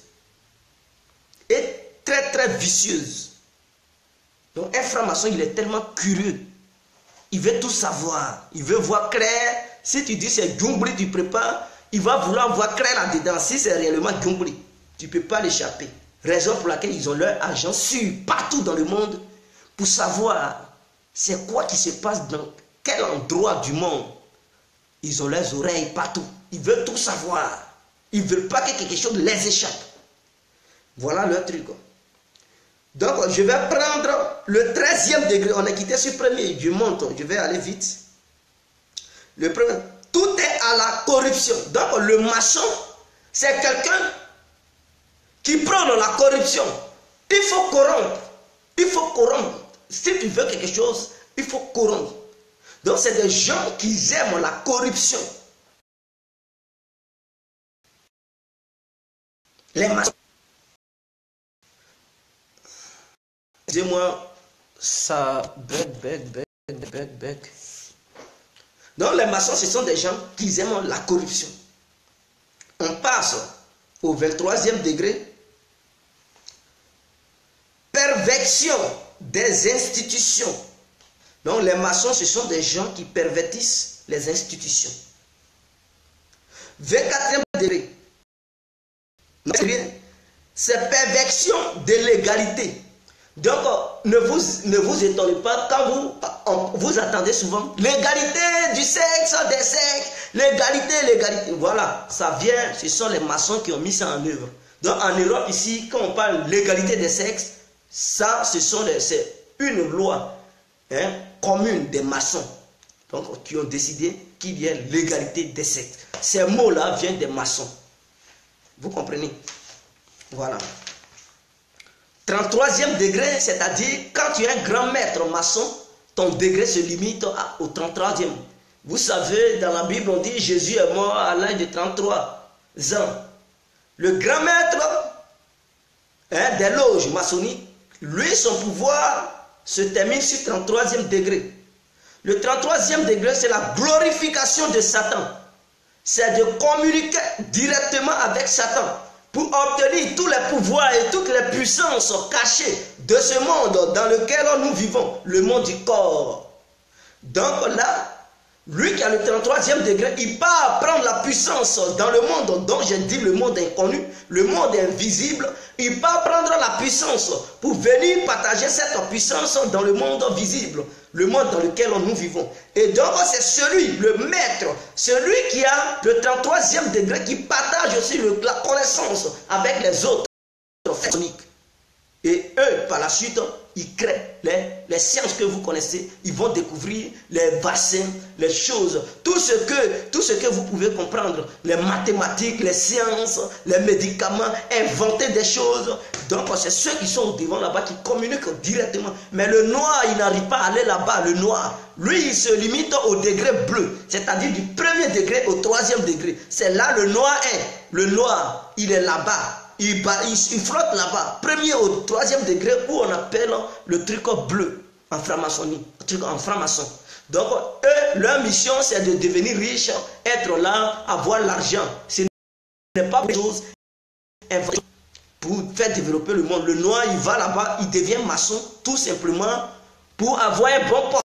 et très très vicieuses. Donc, un franc-maçon, il est tellement curieux. Il veut tout savoir. Il veut voir clair. Si tu dis c'est Djungri, tu prépares, il va vouloir voir clair là-dedans. Si c'est réellement Djungri, tu ne peux pas l'échapper. Raison pour laquelle ils ont leur agent sûr partout dans le monde pour savoir c'est quoi qui se passe dans quel endroit du monde. Ils ont leurs oreilles partout. Ils veulent tout savoir. Ils ne veulent pas que quelque chose les échappe. Voilà leur truc. Donc, je vais prendre le 13e degré. On est quitté sur le premier. Je monte. Je vais aller vite. Le premier. Tout est à la corruption. Donc, le maçon, c'est quelqu'un qui prend la corruption. Il faut corrompre. Il faut corrompre. Si tu veux quelque chose, il faut corrompre. Donc, c'est des gens qui aiment la corruption. Les maçons. Excusez-moi, ça bug. Donc, les maçons, ce sont des gens qui aiment la corruption. On passe au 23e degré. Perversion des institutions. Donc, les maçons, ce sont des gens qui pervertissent les institutions. 24e degré. C'est perversion de l'égalité. Donc, ne vous étonnez pas quand vous attendez souvent l'égalité du sexe, des sexes, l'égalité. Voilà, ça vient, ce sont les maçons qui ont mis ça en œuvre. Donc, en Europe, ici, quand on parle de l'égalité des sexes, ça, c'est une loi commune des maçons. Donc, qui ont décidé qu'il y ait l'égalité des sexes. Ces mots-là viennent des maçons. Vous comprenez? Voilà. 33e degré, c'est-à-dire quand tu es un grand maître maçon, ton degré se limite au 33e. Vous savez, dans la Bible, on dit Jésus est mort à l'âge de 33 ans. Le grand maître des loges maçonniques, lui, son pouvoir se termine sur 33e degré. Le 33e degré, c'est la glorification de Satan. C'est de communiquer directement avec Satan pour obtenir tous les pouvoirs et toutes les puissances cachées de ce monde dans lequel nous vivons, le monde du corps. Donc là, lui qui a le 33e degré, il part prendre la puissance dans le monde dont j'ai dit le monde inconnu, le monde invisible. Il part prendre la puissance pour venir partager cette puissance dans le monde visible, le monde dans lequel nous vivons. Et donc c'est celui, le maître, celui qui a le 33e degré, qui partage aussi la connaissance avec les autres phoniques. Et eux, par la suite, ils créent les sciences que vous connaissez. Ils vont découvrir les vaccins, les choses, tout ce que vous pouvez comprendre, les mathématiques, les sciences, les médicaments, inventer des choses. Donc, c'est ceux qui sont au devant là-bas qui communiquent directement. Mais le noir, il n'arrive pas à aller là-bas. Le noir, lui, il se limite au degré bleu, c'est-à-dire du 1er degré au 3e degré. C'est là le noir est. Le noir, il est là-bas. Il flotte là-bas, 1er au 3e degré, où on appelle le truc bleu en franc-maçonnerie, en franc-maçon. Donc, eux, leur mission, c'est de devenir riche, être là, avoir l'argent. Ce n'est pas une chose pour faire développer le monde. Le noir, il va là-bas, il devient maçon, tout simplement pour avoir un bon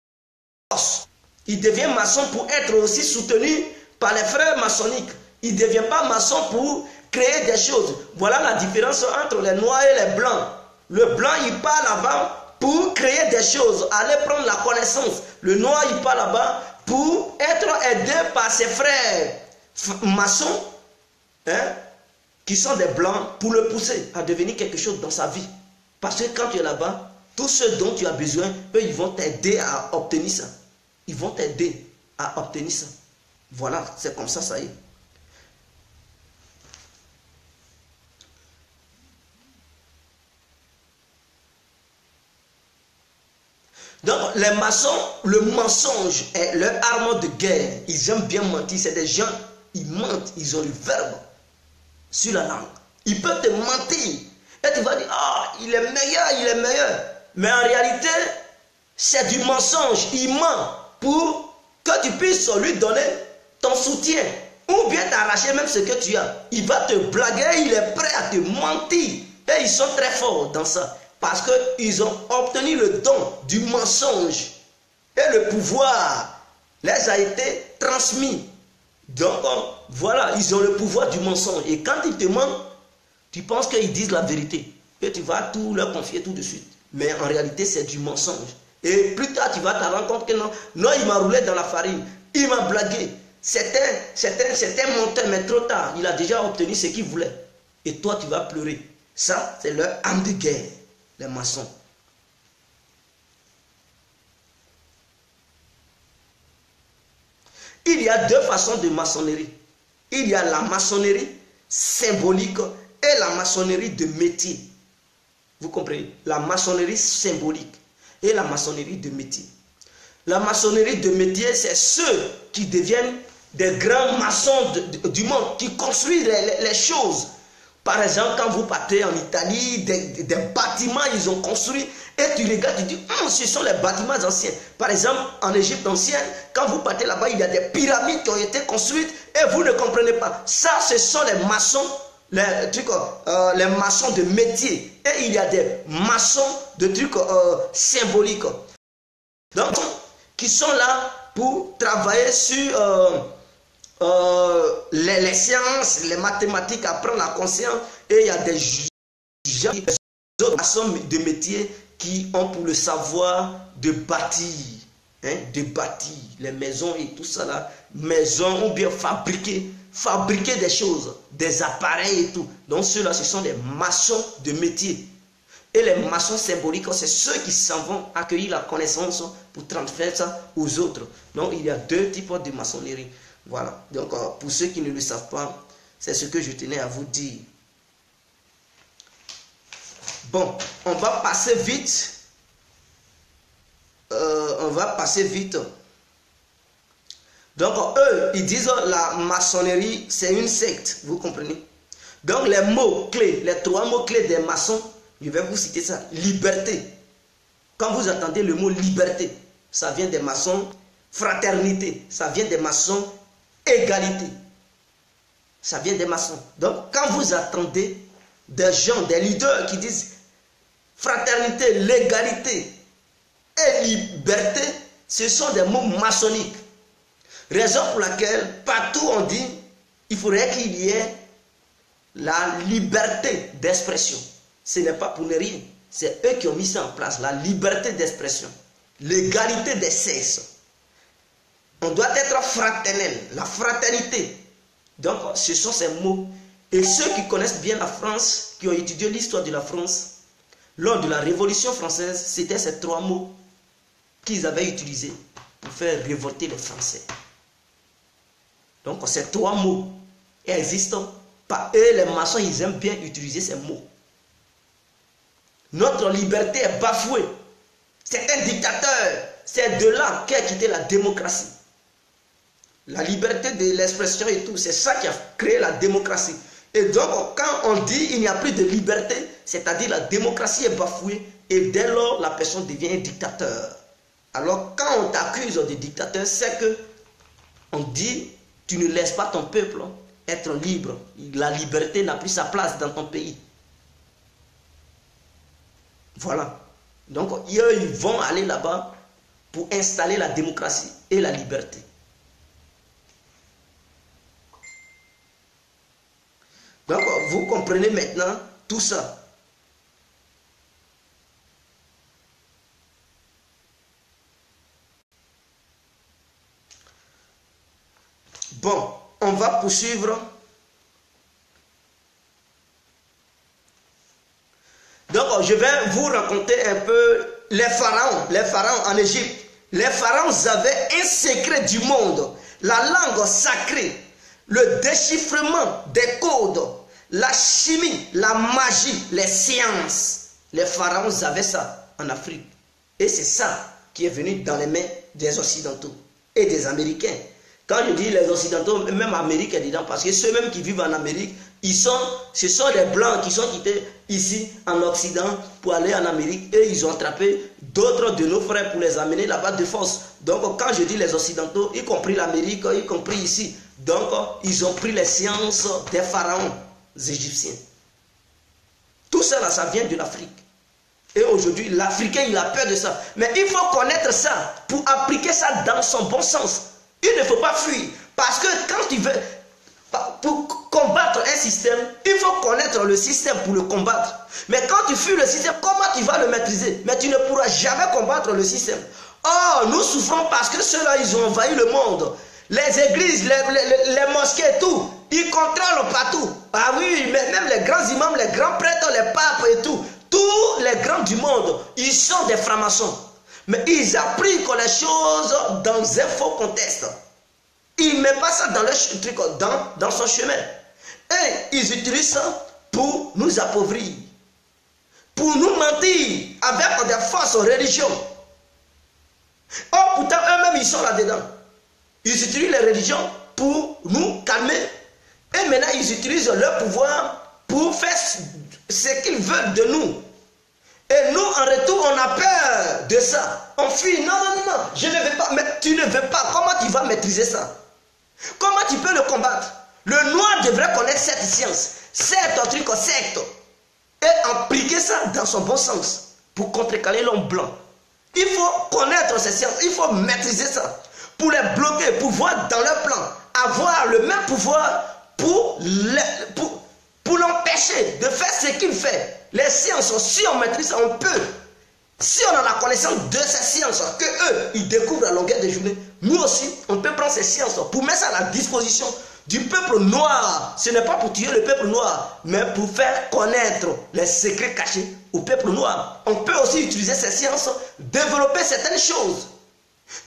poste. Il devient maçon pour être aussi soutenu par les frères maçonniques. Il ne devient pas maçon pour créer des choses. Voilà la différence entre les noirs et les blancs. Le blanc, il part là-bas pour créer des choses, aller prendre la connaissance. Le noir, il part là-bas pour être aidé par ses frères maçons, qui sont des blancs, pour le pousser à devenir quelque chose dans sa vie. Parce que quand tu es là-bas, tout ce dont tu as besoin, eux, ils vont t'aider à obtenir ça. Ils vont t'aider à obtenir ça. Voilà, c'est comme ça, ça y est. Donc, les maçons, le mensonge est leur arme de guerre. Ils aiment bien mentir. C'est des gens, ils mentent. Ils ont le verbe sur la langue. Ils peuvent te mentir. Et tu vas dire, ah, il est meilleur, il est meilleur. Mais en réalité, c'est du mensonge. Il ment pour que tu puisses lui donner ton soutien. Ou bien t'arracher même ce que tu as. Il va te blaguer, il est prêt à te mentir. Et ils sont très forts dans ça. Parce qu'ils ont obtenu le don du mensonge. Et le pouvoir les a été transmis. Donc, voilà, ils ont le pouvoir du mensonge. Et quand ils te mentent, tu penses qu'ils disent la vérité. Et tu vas tout leur confier tout de suite. Mais en réalité, c'est du mensonge. Et plus tard, tu vas te rendre compte que non, il m'a roulé dans la farine. Il m'a blagué. C'était un menteur, mais trop tard. Il a déjà obtenu ce qu'il voulait. Et toi, tu vas pleurer. Ça, c'est leur âme de guerre. Les maçons. Il y a deux façons de maçonnerie. Il y a la maçonnerie symbolique et la maçonnerie de métier. Vous comprenez? La maçonnerie symbolique et la maçonnerie de métier. La maçonnerie de métier, c'est ceux qui deviennent des grands maçons du monde, qui construisent les choses. Par exemple, quand vous partez en Italie, des bâtiments, ils ont construit, et tu regardes, tu dis, ce sont les bâtiments anciens. Par exemple, en Égypte ancienne, quand vous partez là-bas, il y a des pyramides qui ont été construites, et vous ne comprenez pas. Ça, ce sont les maçons, les maçons de métier. Et il y a des maçons de trucs symboliques. Donc, qui sont là pour travailler sur les sciences, les mathématiques, apprendre la conscience. Et il y a des gens, des autres maçons de métier qui ont pour le savoir de bâtir, de bâtir les maisons et tout ça là, maisons ou bien fabriquer des choses, des appareils et tout. Donc ceux-là, ce sont des maçons de métier. Et les maçons symboliques, c'est ceux qui s'en vont accueillir la connaissance pour transférer ça aux autres. Donc il y a deux types de maçonnerie. Voilà. Donc pour ceux qui ne le savent pas, c'est ce que je tenais à vous dire. Bon, on va passer vite. Donc eux, ils disent la maçonnerie, c'est une secte. Vous comprenez? Donc les mots clés, les trois mots clés des maçons, je vais vous citer ça. Liberté. Quand vous entendez le mot liberté, ça vient des maçons. Fraternité, ça vient des maçons. Égalité, ça vient des maçons. Donc quand vous attendez des gens, des leaders qui disent fraternité, l'égalité et liberté, Ce sont des mots maçonniques. Raison pour laquelle, partout on dit, il faudrait qu'il y ait la liberté d'expression. Ce n'est pas pour ne rien. C'est eux qui ont mis ça en place, la liberté d'expression. L'égalité des sexes. On doit être fraternel, la fraternité. Donc, ce sont ces mots. Et ceux qui connaissent bien la France, qui ont étudié l'histoire de la France, lors de la Révolution française, c'était ces 3 mots qu'ils avaient utilisés pour faire révolter les Français. Donc, ces 3 mots existent pas. Et les maçons, ils aiment bien utiliser ces mots. Notre liberté est bafouée. C'est un dictateur. C'est de là qu'est quitté la démocratie. La liberté de l'expression et tout, c'est ça qui a créé la démocratie. Et donc, quand on dit qu'il n'y a plus de liberté, c'est-à-dire la démocratie est bafouée, et dès lors, la personne devient un dictateur. Alors, quand on t'accuse de dictateur, c'est que on dit, tu ne laisses pas ton peuple être libre. La liberté n'a plus sa place dans ton pays. Voilà. Donc, eux, ils vont aller là-bas pour installer la démocratie et la liberté. Donc, vous comprenez maintenant tout ça. Bon, on va poursuivre. Donc, je vais vous raconter un peu les pharaons en Égypte. Les pharaons avaient un secret du monde, la langue sacrée, le déchiffrement des codes, la chimie, la magie, les sciences. Les pharaons avaient ça en Afrique. Et c'est ça qui est venu dans les mains des Occidentaux et des Américains. Quand je dis les Occidentaux, même Amérique est dedans, parce que ceux-mêmes qui vivent en Amérique, ce sont les Blancs qui sont quittés ici en Occident pour aller en Amérique, et ils ont attrapé d'autres de nos frères pour les amener là-bas de force. Donc quand je dis les Occidentaux, y compris l'Amérique, y compris ici, donc ils ont pris les sciences des pharaons égyptiens. Tout ça là, ça vient de l'Afrique. Et aujourd'hui, l'Africain, il a peur de ça. Mais il faut connaître ça pour appliquer ça dans son bon sens. Il ne faut pas fuir. Parce que quand tu veux, pour combattre un système, il faut connaître le système pour le combattre. Mais quand tu fuis le système, comment tu vas le maîtriser? Mais tu ne pourras jamais combattre le système. Oh, nous souffrons parce que ceux-là, ils ont envahi le monde. Les églises, les mosquées et tout, ils contrôlent partout. Ah oui, mais même les grands imams, les grands prêtres, les papes et tout, tous les grands du monde, ils sont des francs-maçons. Mais ils appliquent les choses dans un faux contexte. Ils ne mettent pas ça dans leur truc, dans son chemin. Et ils utilisent ça pour nous appauvrir, pour nous mentir avec des fausses religions. Oh, pourtant, eux-mêmes, ils sont là-dedans. Ils utilisent les religions pour nous calmer. Et maintenant, ils utilisent leur pouvoir pour faire ce qu'ils veulent de nous. Et nous, en retour, on a peur de ça. On fuit. Non, non, non, non, je ne veux pas. Mais tu ne veux pas. Comment tu vas maîtriser ça? Comment tu peux le combattre? Le noir devrait connaître cette science, cette truc, secte, et appliquer ça dans son bon sens pour contrecarrer l'homme blanc. Il faut connaître ces sciences, il faut maîtriser ça pour les bloquer, pour voir dans leur plan, avoir le même pouvoir pour l'empêcher de faire ce qu'il fait. Les sciences, si on maîtrise, on peut. Si on a la connaissance de ces sciences que eux, ils découvrent à longueur de journée, nous aussi, on peut prendre ces sciences pour mettre ça à la disposition du peuple noir. Ce n'est pas pour tuer le peuple noir, mais pour faire connaître les secrets cachés au peuple noir. On peut aussi utiliser ces sciences, développer certaines choses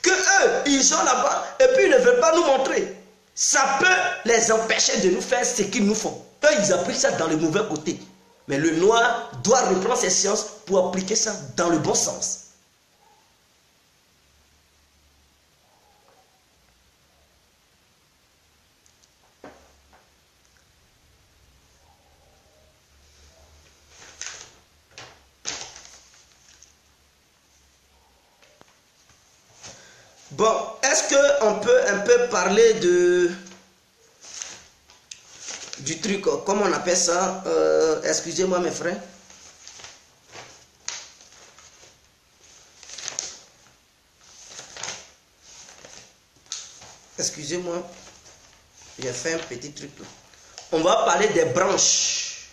que eux, ils sont là-bas et puis ils ne veulent pas nous montrer. Ça peut les empêcher de nous faire ce qu'ils nous font. Eux, ils appliquent ça dans le mauvais côté. Mais le noir doit reprendre ses sciences pour appliquer ça dans le bon sens. Bon, est-ce qu'on peut un peu parler du truc, comment on appelle ça, excusez-moi mes frères. Excusez-moi, j'ai fait un petit truc là. On va parler des branches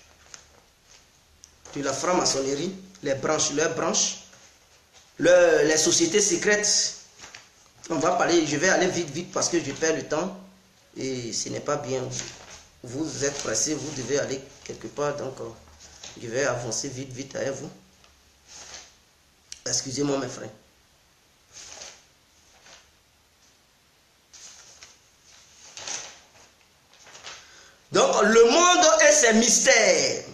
de la franc-maçonnerie, leurs branches, les sociétés secrètes. On va parler, je vais aller vite parce que je perds le temps et ce n'est pas bien. Vous êtes pressé, vous devez aller quelque part, donc je vais avancer vite avec vous. Excusez-moi mes frères. Donc le monde et ses mystères.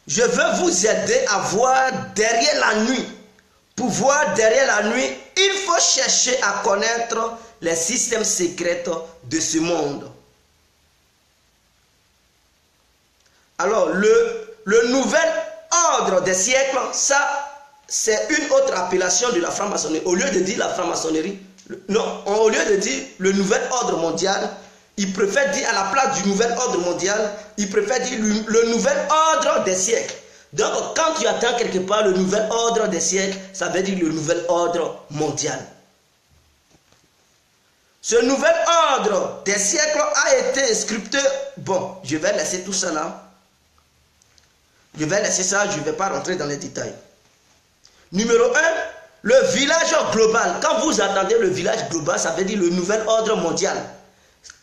Je veux vous aider à voir derrière la nuit. Pour voir derrière la nuit, il faut chercher à connaître les systèmes secrets de ce monde. Alors, le nouvel ordre des siècles, ça, c'est une autre appellation de la franc-maçonnerie. Au lieu de dire la franc-maçonnerie, non, au lieu de dire le nouvel ordre mondial, il préfère dire à la place du nouvel ordre mondial, il préfère dire le nouvel ordre des siècles. Donc, quand tu attends quelque part le nouvel ordre des siècles, ça veut dire le nouvel ordre mondial. Ce nouvel ordre des siècles a été scripté. Bon, je vais laisser tout ça là. Je vais laisser ça, je ne vais pas rentrer dans les détails. Numéro 1, le village global. Quand vous attendez le village global, ça veut dire le nouvel ordre mondial.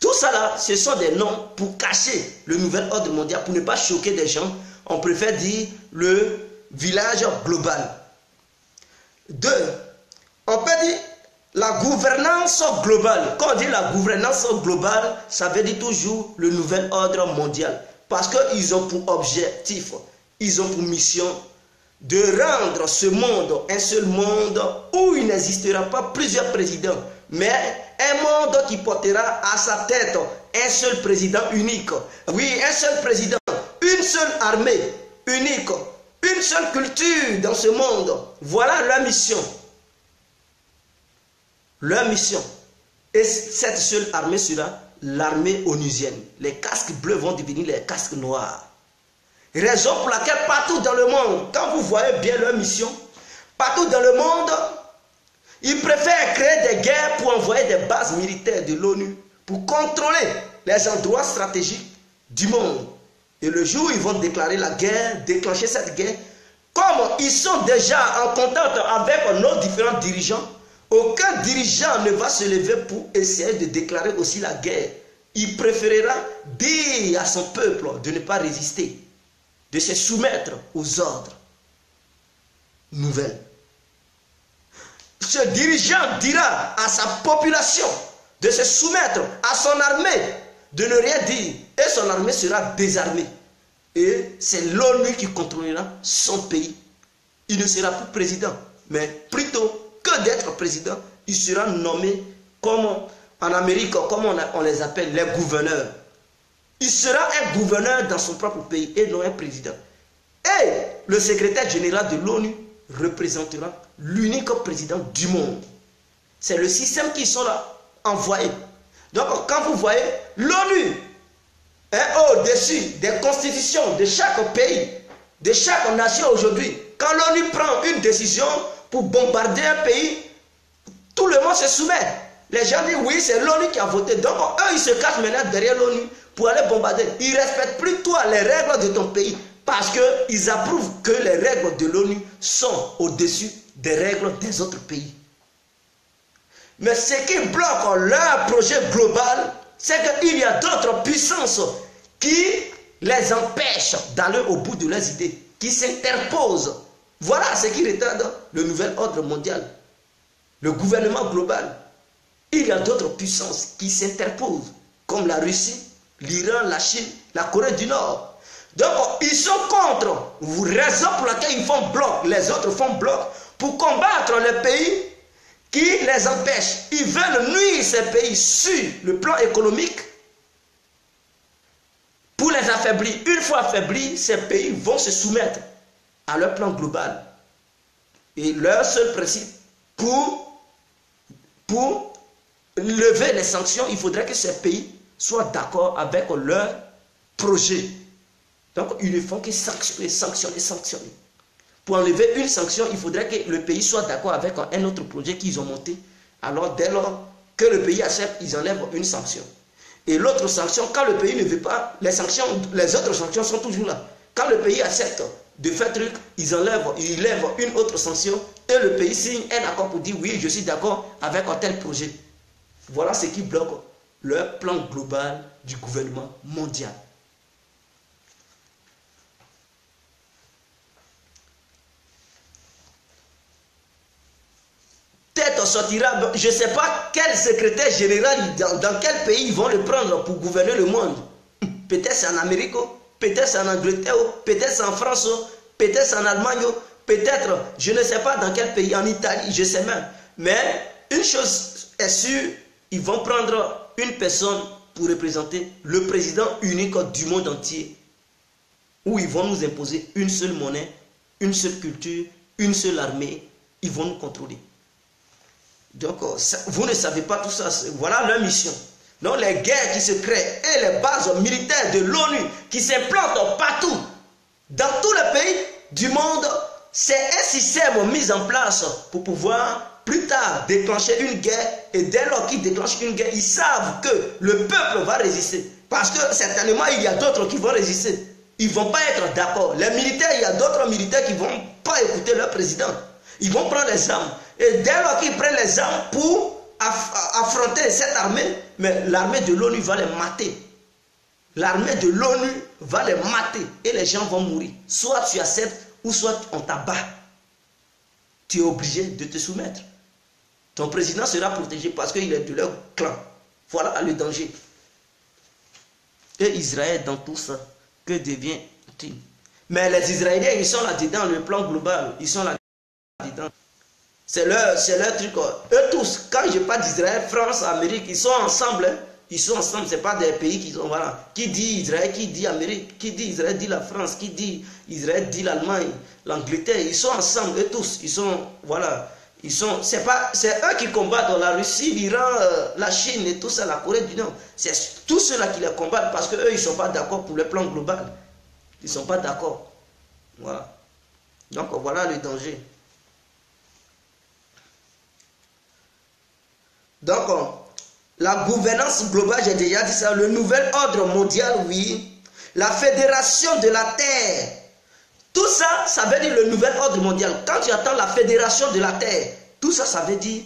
Tout ça là, ce sont des noms pour cacher le nouvel ordre mondial, pour ne pas choquer des gens. On préfère dire le village global. 2, on peut dire la gouvernance globale. Quand on dit la gouvernance globale, ça veut dire toujours le nouvel ordre mondial. Parce qu'ils ont pour objectif, ils ont pour mission de rendre ce monde un seul monde où il n'existera pas plusieurs présidents, mais un monde qui portera à sa tête un seul président unique. Oui, un seul président, une seule armée unique, une seule culture dans ce monde. Voilà leur mission. Leur mission. Et cette seule armée sera l'armée onusienne. Les casques bleus vont devenir les casques noirs. Raison pour laquelle partout dans le monde, quand vous voyez bien leur mission, partout dans le monde, ils préfèrent créer des guerres pour envoyer des bases militaires de l'ONU pour contrôler les endroits stratégiques du monde. Et le jour où ils vont déclarer la guerre, déclencher cette guerre, comme ils sont déjà en contact avec nos différents dirigeants, aucun dirigeant ne va se lever pour essayer de déclarer aussi la guerre. Il préférera dire à son peuple de ne pas résister, de se soumettre aux ordres nouvelles. Ce dirigeant dira à sa population de se soumettre à son armée, de ne rien dire, et son armée sera désarmée. Et c'est l'ONU qui contrôlera son pays. Il ne sera plus président, mais plutôt que d'être président, il sera nommé comme en Amérique, comme on les appelle les gouverneurs. Il sera un gouverneur dans son propre pays et non un président. Et le secrétaire général de l'ONU représentera l'unique président du monde. C'est le système qui sont là envoyés. Donc quand vous voyez l'ONU est au-dessus des constitutions de chaque pays, de chaque nation aujourd'hui. Quand l'ONU prend une décision pour bombarder un pays, tout le monde se soumet. Les gens disent oui, c'est l'ONU qui a voté. Donc eux, ils se cachent maintenant derrière l'ONU pour aller bombarder. Ils ne respectent plus toi les règles de ton pays parce qu'ils approuvent que les règles de l'ONU sont au-dessus des règles des autres pays. Mais ce qui bloque leur projet global, c'est qu'il y a d'autres puissances qui les empêchent d'aller au bout de leurs idées, qui s'interposent. Voilà ce qui retarde le nouvel ordre mondial, le gouvernement global. Il y a d'autres puissances qui s'interposent, comme la Russie, l'Iran, la Chine, la Corée du Nord. Donc, ils sont contre, raison pour laquelle ils font bloc, les autres font bloc, pour combattre les pays qui les empêchent. Ils veulent nuire ces pays sur le plan économique pour les affaiblir. Une fois affaiblis, ces pays vont se soumettre à leur plan global. Et leur seul principe, pour lever les sanctions, il faudrait que ces pays soient d'accord avec leur projet. Donc, ils ne font que sanctionner, sanctionner, sanctionner. Pour enlever une sanction, il faudrait que le pays soit d'accord avec un autre projet qu'ils ont monté. Alors, dès lors que le pays accepte, ils enlèvent une sanction. Et l'autre sanction, quand le pays ne veut pas, les autres sanctions sont toujours là. Quand le pays accepte de faire truc, ils lèvent une autre sanction et le pays signe un accord pour dire oui, je suis d'accord avec un tel projet. Voilà ce qui bloque le plan global du gouvernement mondial. Tête sortira, je ne sais pas quel secrétaire général, dans quel pays ils vont le prendre pour gouverner le monde. Peut-être c'est en Amérique, peut-être c'est en Angleterre, peut-être c'est en France, peut-être c'est en Allemagne, peut-être, je ne sais pas dans quel pays, en Italie, je sais même. Mais une chose est sûre, ils vont prendre une personne pour représenter le président unique du monde entier, où ils vont nous imposer une seule monnaie, une seule culture, une seule armée, ils vont nous contrôler. Donc, vous ne savez pas tout ça. Voilà leur mission. Donc, les guerres qui se créent et les bases militaires de l'ONU qui s'implantent partout, dans tous les pays du monde, c'est un système mis en place pour pouvoir, plus tard, déclencher une guerre. Et dès lors qu'ils déclenchent une guerre, ils savent que le peuple va résister. Parce que certainement, il y a d'autres qui vont résister. Ils ne vont pas être d'accord. Les militaires, il y a d'autres militaires qui ne vont pas écouter leur président. Ils vont prendre les armes. Et dès lors qu'ils prennent les armes pour affronter cette armée, mais l'armée de l'ONU va les mater. L'armée de l'ONU va les mater et les gens vont mourir. Soit tu acceptes ou soit on t'abat. Tu es obligé de te soumettre. Ton président sera protégé parce qu'il est de leur clan. Voilà le danger. Et Israël dans tout ça, que devient-il? Mais les Israéliens, ils sont là-dedans, le plan global, ils sont là-dedans. C'est leur truc. Eux tous, quand je parle d'Israël, France, Amérique, ils sont ensemble. Hein. Ils sont ensemble, ce n'est pas des pays qui sont, voilà. Qui dit Israël, qui dit Amérique, qui dit Israël, dit la France, qui dit Israël, dit l'Allemagne, l'Angleterre. Ils sont ensemble, eux tous. Ils sont, voilà. C'est eux qui combattent la Russie, l'Iran, la Chine et tout ça, la Corée du Nord. C'est tous ceux-là qui les combattent parce qu'eux, ils ne sont pas d'accord pour le plan global. Ils ne sont pas d'accord. Voilà. Donc, voilà le danger. Donc, la gouvernance globale, j'ai déjà dit ça, le nouvel ordre mondial, oui. La fédération de la Terre. Tout ça, ça veut dire le nouvel ordre mondial. Quand tu attends la fédération de la Terre, tout ça, ça veut dire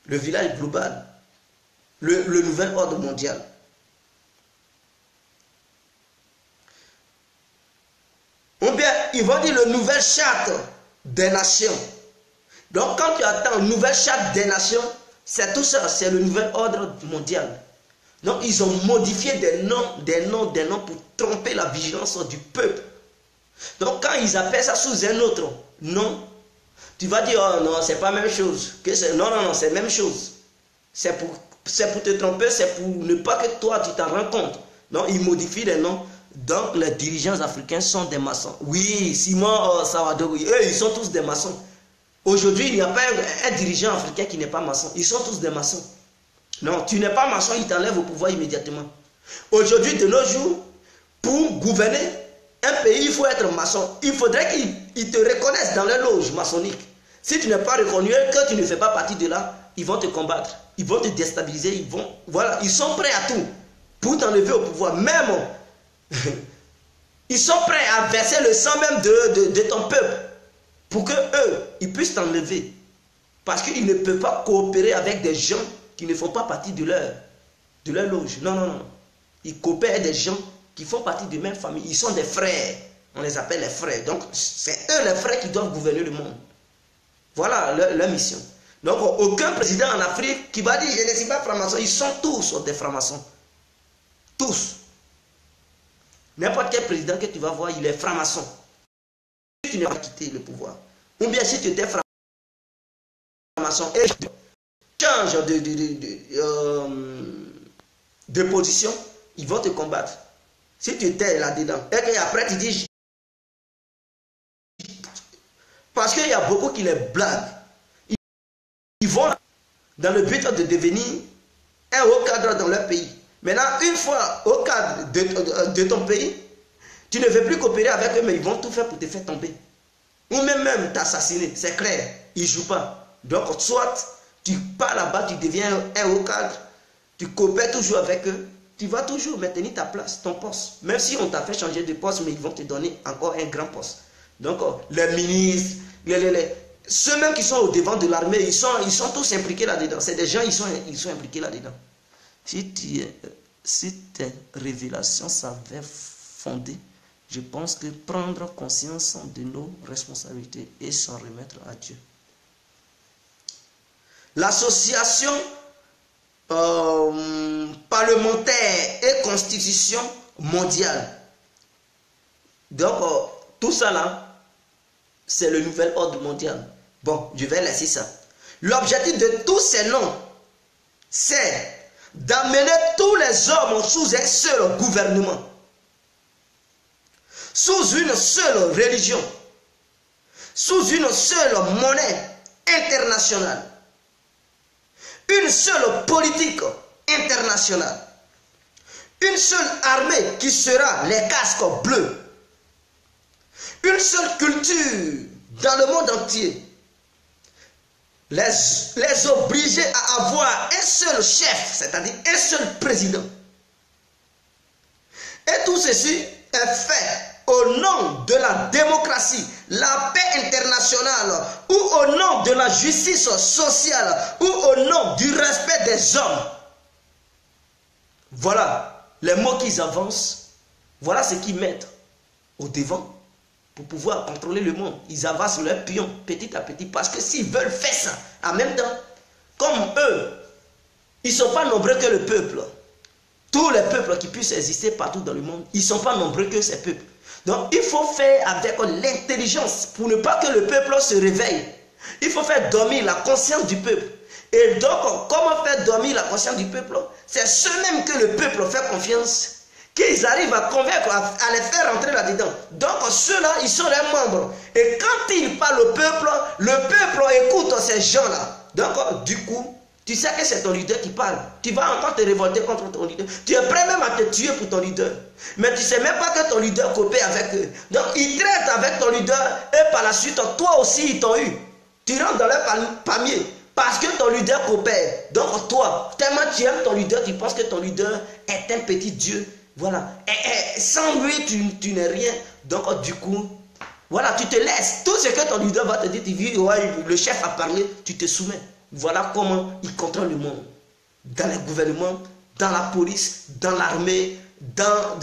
le village global. Le nouvel ordre mondial. Ou bien, ils vont dire le nouvel charte des nations. Donc, quand tu attends une nouvelle charte des nations, c'est tout ça, c'est le nouvel ordre mondial. Donc, ils ont modifié des noms pour tromper la vigilance du peuple. Donc, quand ils appellent ça sous un autre nom, tu vas dire, oh non, c'est pas la même chose. Non, c'est la même chose. C'est pour te tromper, c'est pour ne pas que toi, tu t'en rends compte. Non, ils modifient les noms. Donc, les dirigeants africains sont des maçons. Oui, Simon Sawadogo, eux, ils sont tous des maçons. Aujourd'hui, il n'y a pas un dirigeant africain qui n'est pas maçon. Ils sont tous des maçons. Non, tu n'es pas maçon, il t'enlève au pouvoir immédiatement. Aujourd'hui, de nos jours, pour gouverner un pays, il faut être maçon. Il faudrait qu'ils te reconnaissent dans les loges maçonniques. Si tu n'es pas reconnu, que tu ne fais pas partie de là, ils vont te combattre. Ils vont te déstabiliser. Ils sont prêts à tout pour t'enlever au pouvoir. Même, ils sont prêts à verser le sang même de ton peuple. Pour qu'eux, ils puissent t'enlever. Parce qu'ils ne peuvent pas coopérer avec des gens qui ne font pas partie de leur loge. Non. Ils coopèrent avec des gens qui font partie de la même famille. Ils sont des frères. On les appelle les frères. Donc, c'est eux les frères qui doivent gouverner le monde. Voilà leur mission. Donc, aucun président en Afrique qui va dire je ne suis pas franc-maçon. Ils sont tous des francs-maçons. Tous. N'importe quel président que tu vas voir, il est franc-maçon. Tu n'as pas quitté le pouvoir. Ou bien si tu étais franc-maçon et tu changes de position, ils vont te combattre. Si tu étais là-dedans, et qu'après tu dis... Parce qu'il y a beaucoup qui les blaguent. Ils vont dans le but de devenir un haut cadre dans leur pays. Maintenant, une fois au cadre de ton pays, tu ne veux plus coopérer avec eux, mais ils vont tout faire pour te faire tomber. Ou même t'assassiner, c'est clair. Ils ne jouent pas. Donc, soit Tu pars là-bas, tu deviens un haut cadre, tu coopères toujours avec eux, tu vas toujours maintenir ta place, ton poste. Même si on t'a fait changer de poste, mais ils vont te donner encore un grand poste. Donc, les ministres, ceux même qui sont au devant de l'armée, ils sont tous impliqués là-dedans. C'est des gens, ils sont impliqués là-dedans. Si tes révélations s'avaient fondées, je pense que prendre conscience de nos responsabilités et s'en remettre à Dieu. L'association parlementaire et constitution mondiale. Donc, tout ça là, c'est le nouvel ordre mondial. Bon, je vais laisser ça. L'objectif de tous ces noms, c'est d'amener tous les hommes sous un seul gouvernement, sous une seule religion, sous une seule monnaie internationale, une seule politique internationale, une seule armée qui sera les casques bleus, une seule culture dans le monde entier, les obliger à avoir un seul chef, c'est-à-dire un seul président. Et tout ceci est fait au nom de la démocratie, la paix internationale, ou au nom de la justice sociale, ou au nom du respect des hommes. Voilà les mots qu'ils avancent, voilà ce qu'ils mettent au devant pour pouvoir contrôler le monde. Ils avancent leurs pions petit à petit, parce que s'ils veulent faire ça en même temps, comme eux, ils ne sont pas nombreux que le peuple. Tous les peuples qui puissent exister partout dans le monde, ils ne sont pas nombreux que ces peuples. Donc il faut faire avec l'intelligence pour ne pas que le peuple se réveille. Il faut faire dormir la conscience du peuple. Et donc, comment faire dormir la conscience du peuple? C'est ceux-mêmes que le peuple fait confiance, qu'ils arrivent à convaincre, à les faire rentrer là-dedans. Donc ceux-là, ils sont les membres. Et quand ils parlent au peuple, le peuple écoute ces gens-là. Donc du coup, tu sais que c'est ton leader qui parle. Tu vas encore te révolter contre ton leader. Tu es prêt même à te tuer pour ton leader. Mais tu ne sais même pas que ton leader coopère avec eux. Donc ils traitent avec ton leader et par la suite, toi aussi, ils t'ont eu. Tu rentres dans leur palmier parce que ton leader coopère. Donc toi, tellement tu aimes ton leader, tu penses que ton leader est un petit Dieu. Voilà. Et sans lui, tu n'es rien. Donc du coup, voilà, tu te laisses. Tout ce que ton leader va te dire, tu dis, ouais, le chef a parlé, tu te soumets. Voilà comment il contrôle le monde. Dans les gouvernements, dans la police, dans l'armée, dans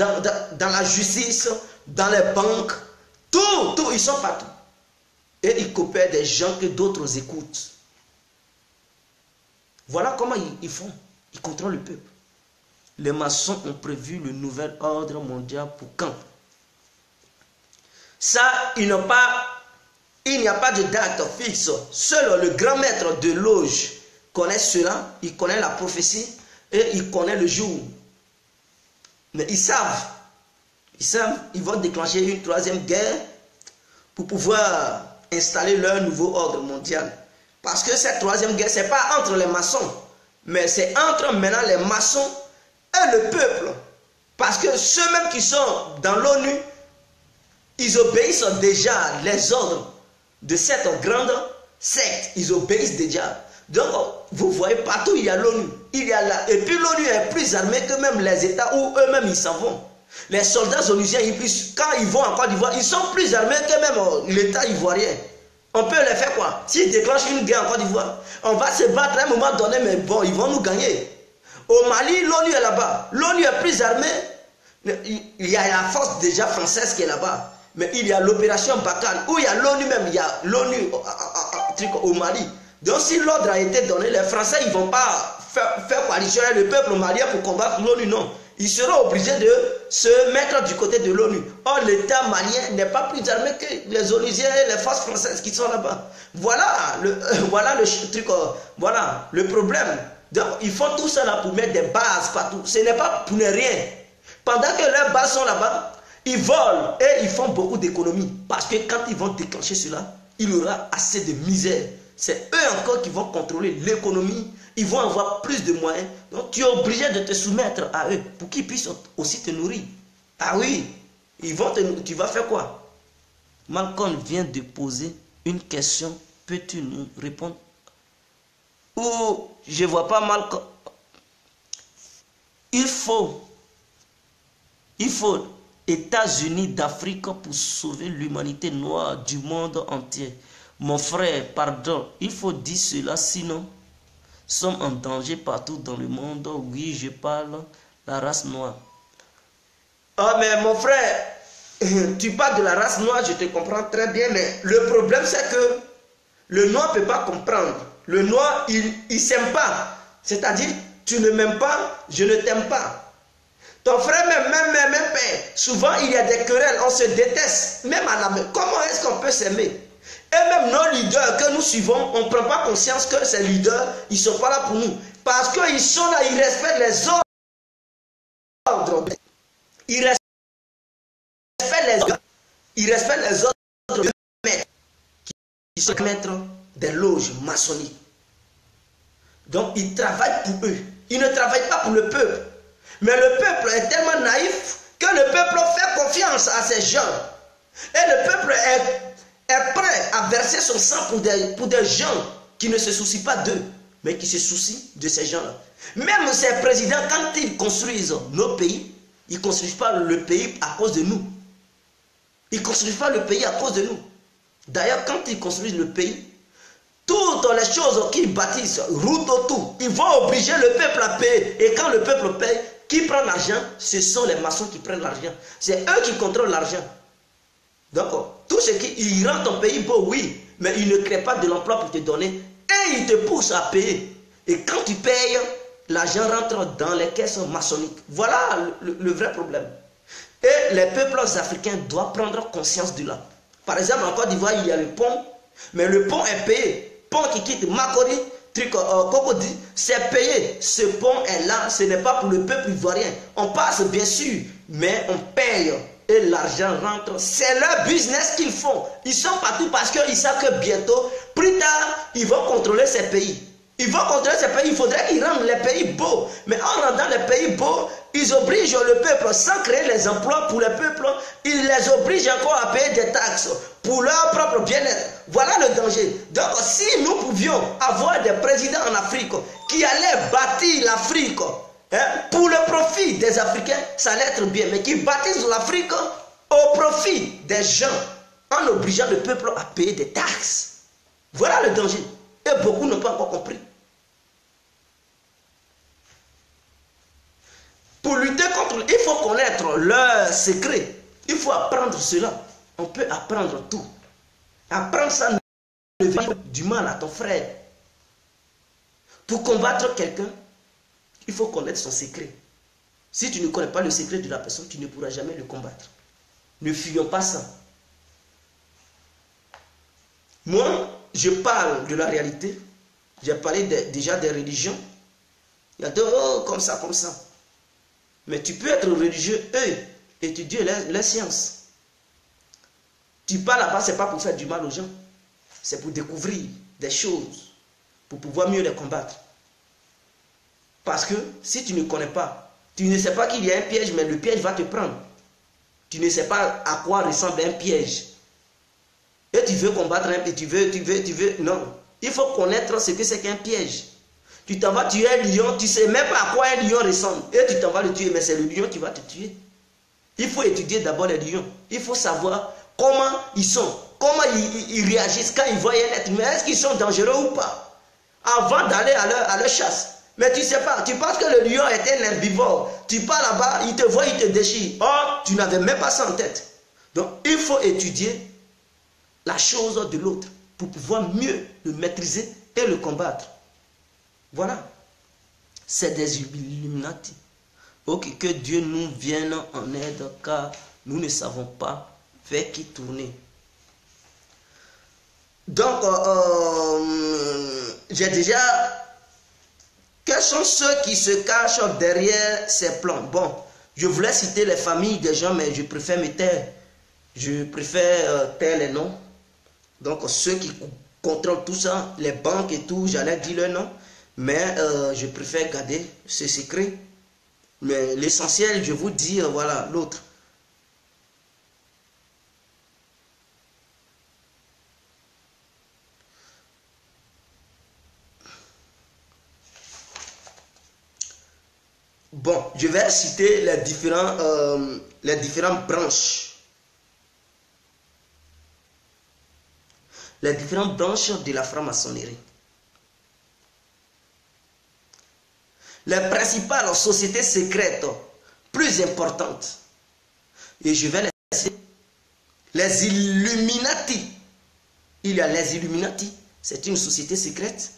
la justice, dans les banques. Tout, ils sont partout. Et ils coopèrent des gens que d'autres écoutent. Voilà comment ils font. Ils contrôlent le peuple. Les maçons ont prévu le nouvel ordre mondial pour quand? Ça, il n'y a pas de date fixe. Seul le grand maître de loge connaît cela. Il connaît la prophétie et il connaît le jour. Mais ils savent, ils vont déclencher une troisième guerre pour pouvoir installer leur nouveau ordre mondial. Parce que cette troisième guerre, ce n'est pas entre les maçons, mais c'est entre maintenant les maçons et le peuple. Parce que ceux-mêmes qui sont dans l'ONU, ils obéissent déjà les ordres de cette grande secte. Ils obéissent déjà. Donc, vous voyez, partout il y a l'ONU. Et puis l'ONU est plus armée que même les États où eux-mêmes ils s'en vont. Les soldats onusiens, quand ils vont en Côte d'Ivoire, ils sont plus armés que même l'État ivoirien. On peut les faire quoi? S'ils déclenchent une guerre en Côte d'Ivoire, on va se battre à un moment donné, mais bon, ils vont nous gagner. Au Mali, l'ONU est là-bas. L'ONU est plus armée. Il y a la force déjà française qui est là-bas. Mais il y a l'opération Barkhane, où il y a l'ONU même, il y a l'ONU au Mali. Donc si l'ordre a été donné, les Français, ils ne vont pas faire coalition avec le peuple malien pour combattre l'ONU, non. Ils seront obligés de se mettre du côté de l'ONU. Or, l'État malien n'est pas plus armé que les Onusiens et les forces françaises qui sont là-bas. Voilà le truc, voilà le problème. Donc, ils font tout ça là pour mettre des bases partout. Ce n'est pas pour ne rien. Pendant que leurs bases sont là-bas, ils volent et ils font beaucoup d'économies. Parce que quand ils vont déclencher cela, il y aura assez de misère. C'est eux encore qui vont contrôler l'économie. Ils vont avoir plus de moyens. Donc tu es obligé de te soumettre à eux pour qu'ils puissent aussi te nourrir. Ah oui, tu vas faire quoi? Malcolm vient de poser une question. Peux-tu nous répondre? Ou je vois pas mal que il faut États-Unis d'Afrique pour sauver l'humanité noire du monde entier. Mon frère, pardon, il faut dire cela, sinon sommes en danger partout dans le monde. Oui, je parle la race noire. Ah, mais mon frère, tu parles de la race noire, je te comprends très bien, mais le problème c'est que le noir ne peut pas comprendre. Le noir, il ne s'aime pas. C'est-à-dire, tu ne m'aimes pas, je ne t'aime pas. Ton frère, même père, souvent il y a des querelles, on se déteste, même à la main. Comment est-ce qu'on peut s'aimer? Et même nos leaders que nous suivons, on ne prend pas conscience que ces leaders, ils ne sont pas là pour nous. Parce qu'ils sont là, ils respectent les ordres. Ils respectent les ordres. Ils respectent les ordres de maîtres qui sont maîtres des loges maçonniques. Donc ils travaillent pour eux. Ils ne travaillent pas pour le peuple. Mais le peuple est tellement naïf que le peuple fait confiance à ces gens. Et le peuple est prêt à verser son sang pour des gens qui ne se soucient pas d'eux, mais qui se soucient de ces gens-là. Même ces présidents, quand ils construisent nos pays, ils ne construisent pas le pays à cause de nous. Ils ne construisent pas le pays à cause de nous. D'ailleurs, quand ils construisent le pays, toutes les choses qu'ils bâtissent, route autour, ils vont obliger le peuple à payer. Et quand le peuple paye, qui prend l'argent? Ce sont les maçons qui prennent l'argent. C'est eux qui contrôlent l'argent. D'accord? Tout ce qui rend ton pays beau, oui, mais ils ne créent pas de l'emploi pour te donner. Et ils te poussent à payer. Et quand tu payes, l'argent rentre dans les caisses maçonniques. Voilà le vrai problème. Et les peuples africains doivent prendre conscience de là. Par exemple, en Côte d'Ivoire, il y a le pont, mais le pont est payé. Pont qui quitte Makori, Cocody, c'est payé. Ce pont est là, ce n'est pas pour le peuple ivoirien. On passe bien sûr, mais on paye. Et l'argent rentre. C'est leur business qu'ils font. Ils sont partout parce qu'ils savent que bientôt, plus tard, ils vont contrôler ces pays. Ils vont contrôler ces pays. Il faudrait qu'ils rendent les pays beaux. Mais en rendant les pays beaux, ils obligent le peuple, sans créer les emplois pour le peuple, ils les obligent encore à payer des taxes pour leur propre bien-être. Voilà le danger. Donc si nous pouvions avoir des présidents en Afrique qui allaient bâtir l'Afrique, pour le profit des Africains, ça allait être bien, mais qui bâtissent l'Afrique au profit des gens, en obligeant le peuple à payer des taxes. Voilà le danger. Et beaucoup n'ont pas encore compris. Pour lutter contre, il faut connaître leurs secrets. Il faut apprendre cela. On peut apprendre tout. Apprendre ça ne veut pas faire du mal à ton frère. Pour combattre quelqu'un, il faut connaître son secret. Si tu ne connais pas le secret de la personne, tu ne pourras jamais le combattre. Ne fuyons pas ça. Moi, je parle de la réalité. J'ai parlé déjà des religions. Il y a deux, oh, comme ça, comme ça. Mais tu peux être religieux et étudier les sciences. Tu parles là-bas, ce n'est pas pour faire du mal aux gens. C'est pour découvrir des choses, pour pouvoir mieux les combattre. Parce que si tu ne connais pas, tu ne sais pas qu'il y a un piège, mais le piège va te prendre. Tu ne sais pas à quoi ressemble un piège. Et tu veux combattre un piège, tu veux... Non. Il faut connaître ce que c'est qu'un piège. Tu t'en vas tuer un lion, tu ne sais même pas à quoi un lion ressemble. Et tu t'en vas le tuer, mais c'est le lion qui va te tuer. Il faut étudier d'abord les lions. Il faut savoir comment ils sont, comment ils réagissent quand ils voient un être humain. Est-ce qu'ils sont dangereux ou pas? Avant d'aller à leur chasse. Mais tu ne sais pas, tu penses que le lion est un herbivore. Tu pars là-bas, il te voit, il te déchire. Or, tu n'avais même pas ça en tête. Donc, il faut étudier la chose de l'autre pour pouvoir mieux le maîtriser et le combattre. Voilà. C'est des Illuminati. Ok, que Dieu nous vienne en aide car nous ne savons pas vers qui tourner. Donc, j'ai déjà... Quels sont ceux qui se cachent derrière ces plans? Bon, je voulais citer les familles des gens, mais je préfère me taire. Je préfère taire les noms. Donc, ceux qui contrôlent tout ça, les banques et tout, j'allais dire leur nom. Mais je préfère garder ce secret. Mais l'essentiel, je vous dis, voilà, l'autre. Bon, je vais citer les différentes branches. Les différentes branches de la franc-maçonnerie. Les principales sociétés secrètes plus importantes. Et je vais les citer. Les Illuminati. Il y a les Illuminati, c'est une société secrète.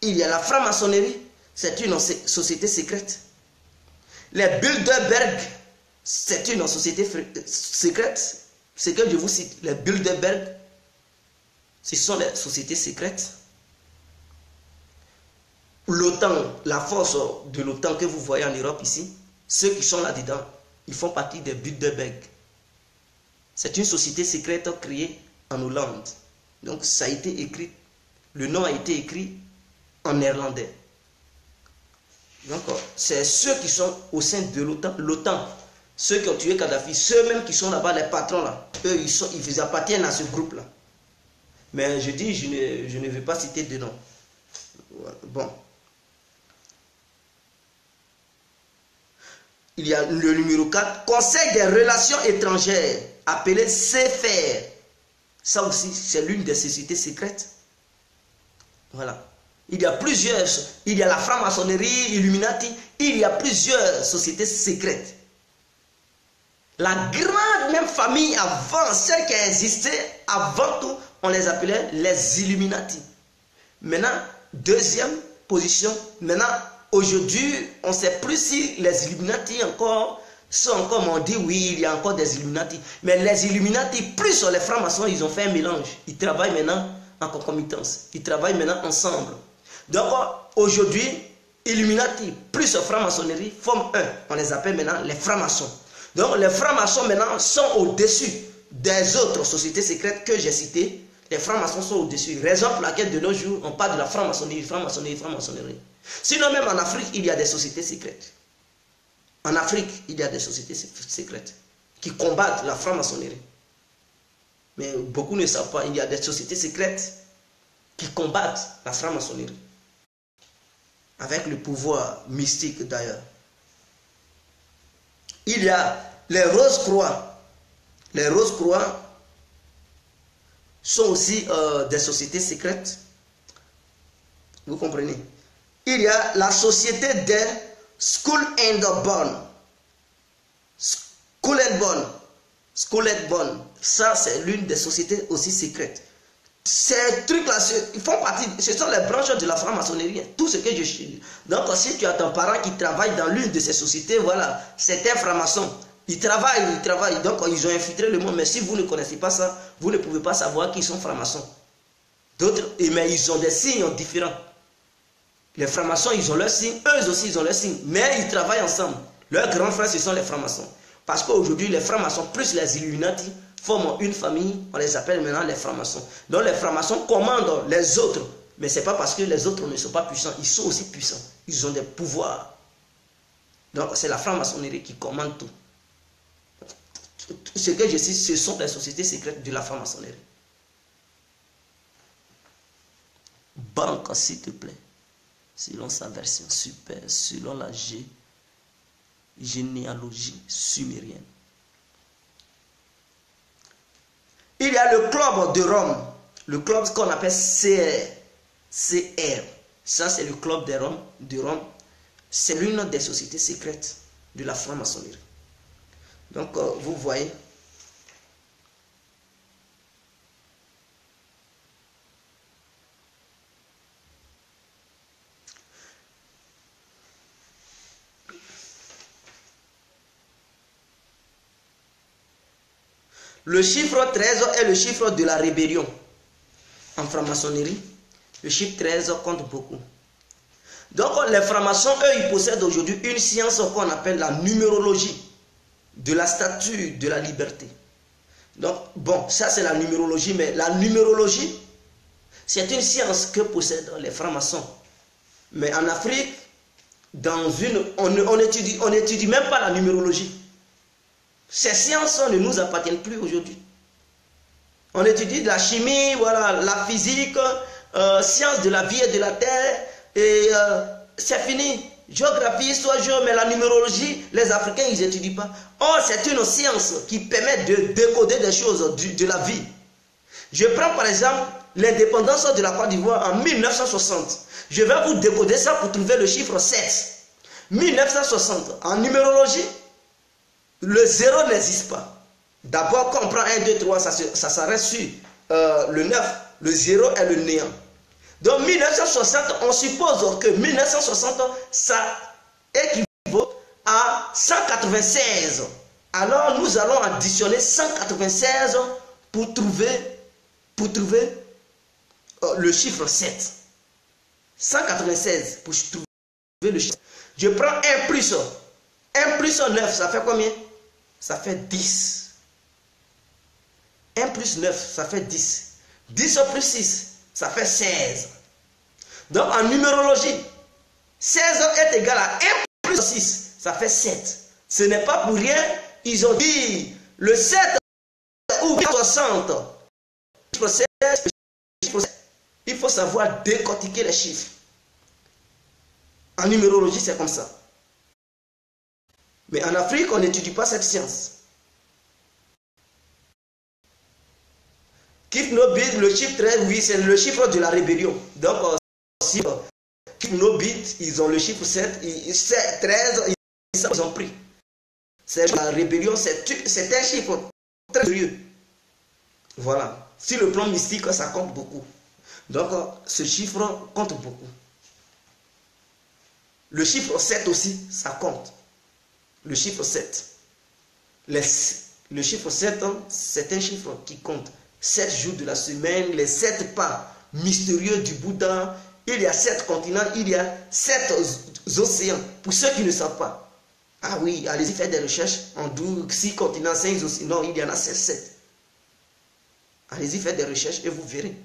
Il y a la franc-maçonnerie, c'est une société secrète. Les Bilderberg, c'est une société secrète. Ce que je vous cite, les Bilderberg, ce sont les sociétés secrètes. L'OTAN, la force de l'OTAN que vous voyez en Europe ici, ceux qui sont là-dedans, ils font partie des Bilderberg. C'est une société secrète créée en Hollande. Donc ça a été écrit, le nom a été écrit en néerlandais. Donc c'est ceux qui sont au sein de l'OTAN, ceux qui ont tué Kadhafi, ceux-mêmes qui sont là-bas, les patrons là, eux ils appartiennent à ce groupe-là. Mais je dis, je ne vais pas citer de nom. Bon. Il y a le numéro 4, Conseil des relations étrangères, appelé CFR. Ça aussi, c'est l'une des sociétés secrètes. Voilà. Il y a plusieurs, il y a la franc-maçonnerie, Illuminati, il y a plusieurs sociétés secrètes. La grande même famille avant, celle qui a existé avant tout, on les appelait les Illuminati. Maintenant, deuxième position, maintenant, aujourd'hui, on ne sait plus si les Illuminati sont encore, on dit oui, il y a encore des Illuminati. Mais les Illuminati, plus sur les francs-maçons, ils ont fait un mélange. Ils travaillent maintenant en concomitance. Ils travaillent maintenant ensemble. Donc, aujourd'hui, Illuminati plus franc-maçonnerie forment un. On les appelle maintenant les francs-maçons. Donc, les francs-maçons maintenant sont au-dessus des autres sociétés secrètes que j'ai citées. Les francs-maçons sont au-dessus. Raison pour laquelle de nos jours, on parle de la franc-maçonnerie, franc-maçonnerie, franc-maçonnerie. Sinon, même en Afrique, il y a des sociétés secrètes. En Afrique, il y a des sociétés secrètes qui combattent la franc-maçonnerie. Mais beaucoup ne savent pas, il y a des sociétés secrètes qui combattent la franc-maçonnerie. Avec le pouvoir mystique d'ailleurs. Il y a les Rose-Croix. Les Rose-Croix sont aussi des sociétés secrètes. Vous comprenez? Il y a la société des Skull and Bones. Skull and Bones. Skull and Bones. Ça, c'est l'une des sociétés aussi secrètes. Ces trucs-là, ils font partie, ce sont les branches de la franc-maçonnerie. Tout ce que je suis. Donc, si tu as ton parent qui travaille dans l'une de ces sociétés, voilà, c'est un franc-maçon. Ils travaillent. Donc, ils ont infiltré le monde. Mais si vous ne connaissez pas ça, vous ne pouvez pas savoir qu'ils sont francs-maçons. D'autres, mais ils ont des signes différents. Les francs-maçons, ils ont leurs signes. Eux aussi, ils ont leurs signes. Mais ils travaillent ensemble. Leurs grands frères, ce sont les francs-maçons. Parce qu'aujourd'hui, les francs-maçons plus les Illuminati forment une famille. On les appelle maintenant les francs-maçons. Donc, les francs-maçons commandent les autres. Mais ce n'est pas parce que les autres ne sont pas puissants. Ils sont aussi puissants. Ils ont des pouvoirs. Donc, c'est la franc-maçonnerie qui commande tout. Ce que je cite, ce sont les sociétés secrètes de la franc-maçonnerie. Banque, s'il te plaît. Selon sa version super, selon la généalogie sumérienne. Il y a le club de Rome, le club qu'on appelle CR. Ça, c'est le club de Rome. C'est l'une des sociétés secrètes de la franc-maçonnerie. Donc, vous voyez. Le chiffre 13 est le chiffre de la rébellion. En franc-maçonnerie, le chiffre 13 compte beaucoup. Donc, les francs-maçons, eux, ils possèdent aujourd'hui une science qu'on appelle la numérologie de la statue de la liberté. Donc, bon, ça c'est la numérologie, mais la numérologie, c'est une science que possèdent les francs-maçons. Mais en Afrique, on n'étudie même pas la numérologie. Ces sciences ne nous appartiennent plus aujourd'hui. On étudie de la chimie, voilà, la physique, sciences de la vie et de la terre, et c'est fini. Géographie, histoire, géo, mais la numérologie, les Africains, ils n'étudient pas. Or, c'est une science qui permet de décoder des choses de la vie. Je prends par exemple l'indépendance de la Côte d'Ivoire en 1960. Je vais vous décoder ça pour trouver le chiffre 7. 1960. En numérologie, le 0 n'existe pas. D'abord, quand on prend 1, 2, 3, ça s'arrête sur le 9. Le 0 est le néant. Donc 1960, on suppose que 1960, ça équivaut à 196. Alors nous allons additionner 196 pour trouver le chiffre 7. 196 pour trouver le chiffre. Je prends 1 plus 9, ça fait combien? Ça fait 10. 1 plus 9, ça fait 10. 10 plus 6, ça fait 16. Donc en numérologie, 16 est égal à 1 plus 6, ça fait 7. Ce n'est pas pour rien, ils ont dit le 7 ou 60. Il faut savoir décortiquer les chiffres. En numérologie, c'est comme ça. Mais en Afrique, on n'étudie pas cette science. Kifnobit, le chiffre 13, oui, c'est le chiffre de la rébellion. Donc, si Kifnobit, ils ont le chiffre 7, 13, ils ont pris. La rébellion, c'est un chiffre très sérieux. Voilà. Sur le plan mystique, ça compte beaucoup. Donc, ce chiffre compte beaucoup. Le chiffre 7 aussi, ça compte. Le chiffre 7. Le chiffre 7, c'est un chiffre qui compte. 7 jours de la semaine, les 7 pas mystérieux du Bouddha. Il y a 7 continents, il y a 7 océans. Pour ceux qui ne savent pas. Ah oui, allez-y faire des recherches. En 6 continents, 5 océans. Non, il y en a 7. Allez-y faire des recherches et vous verrez.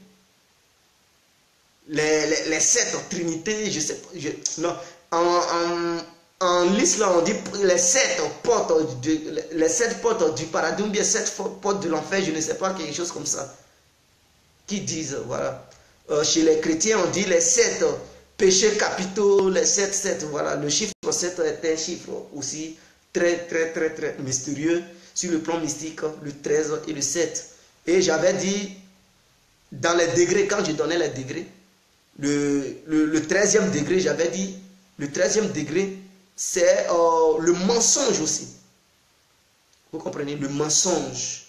Les 7 trinités, je sais pas. Non, en l'islam, on dit les 7 portes du paradis, ou bien 7 portes de l'enfer, je ne sais pas, quelque chose comme ça. Qui disent, voilà. Chez les chrétiens, on dit les 7 péchés capitaux, les 7, voilà. Le chiffre 7 est un chiffre aussi très mystérieux sur le plan mystique, le 13 et le 7. Et j'avais dit, dans les degrés, quand je donnais les degrés, le 13e degré, j'avais dit, le 13e degré, c'est le mensonge aussi. Vous comprenez? Le mensonge.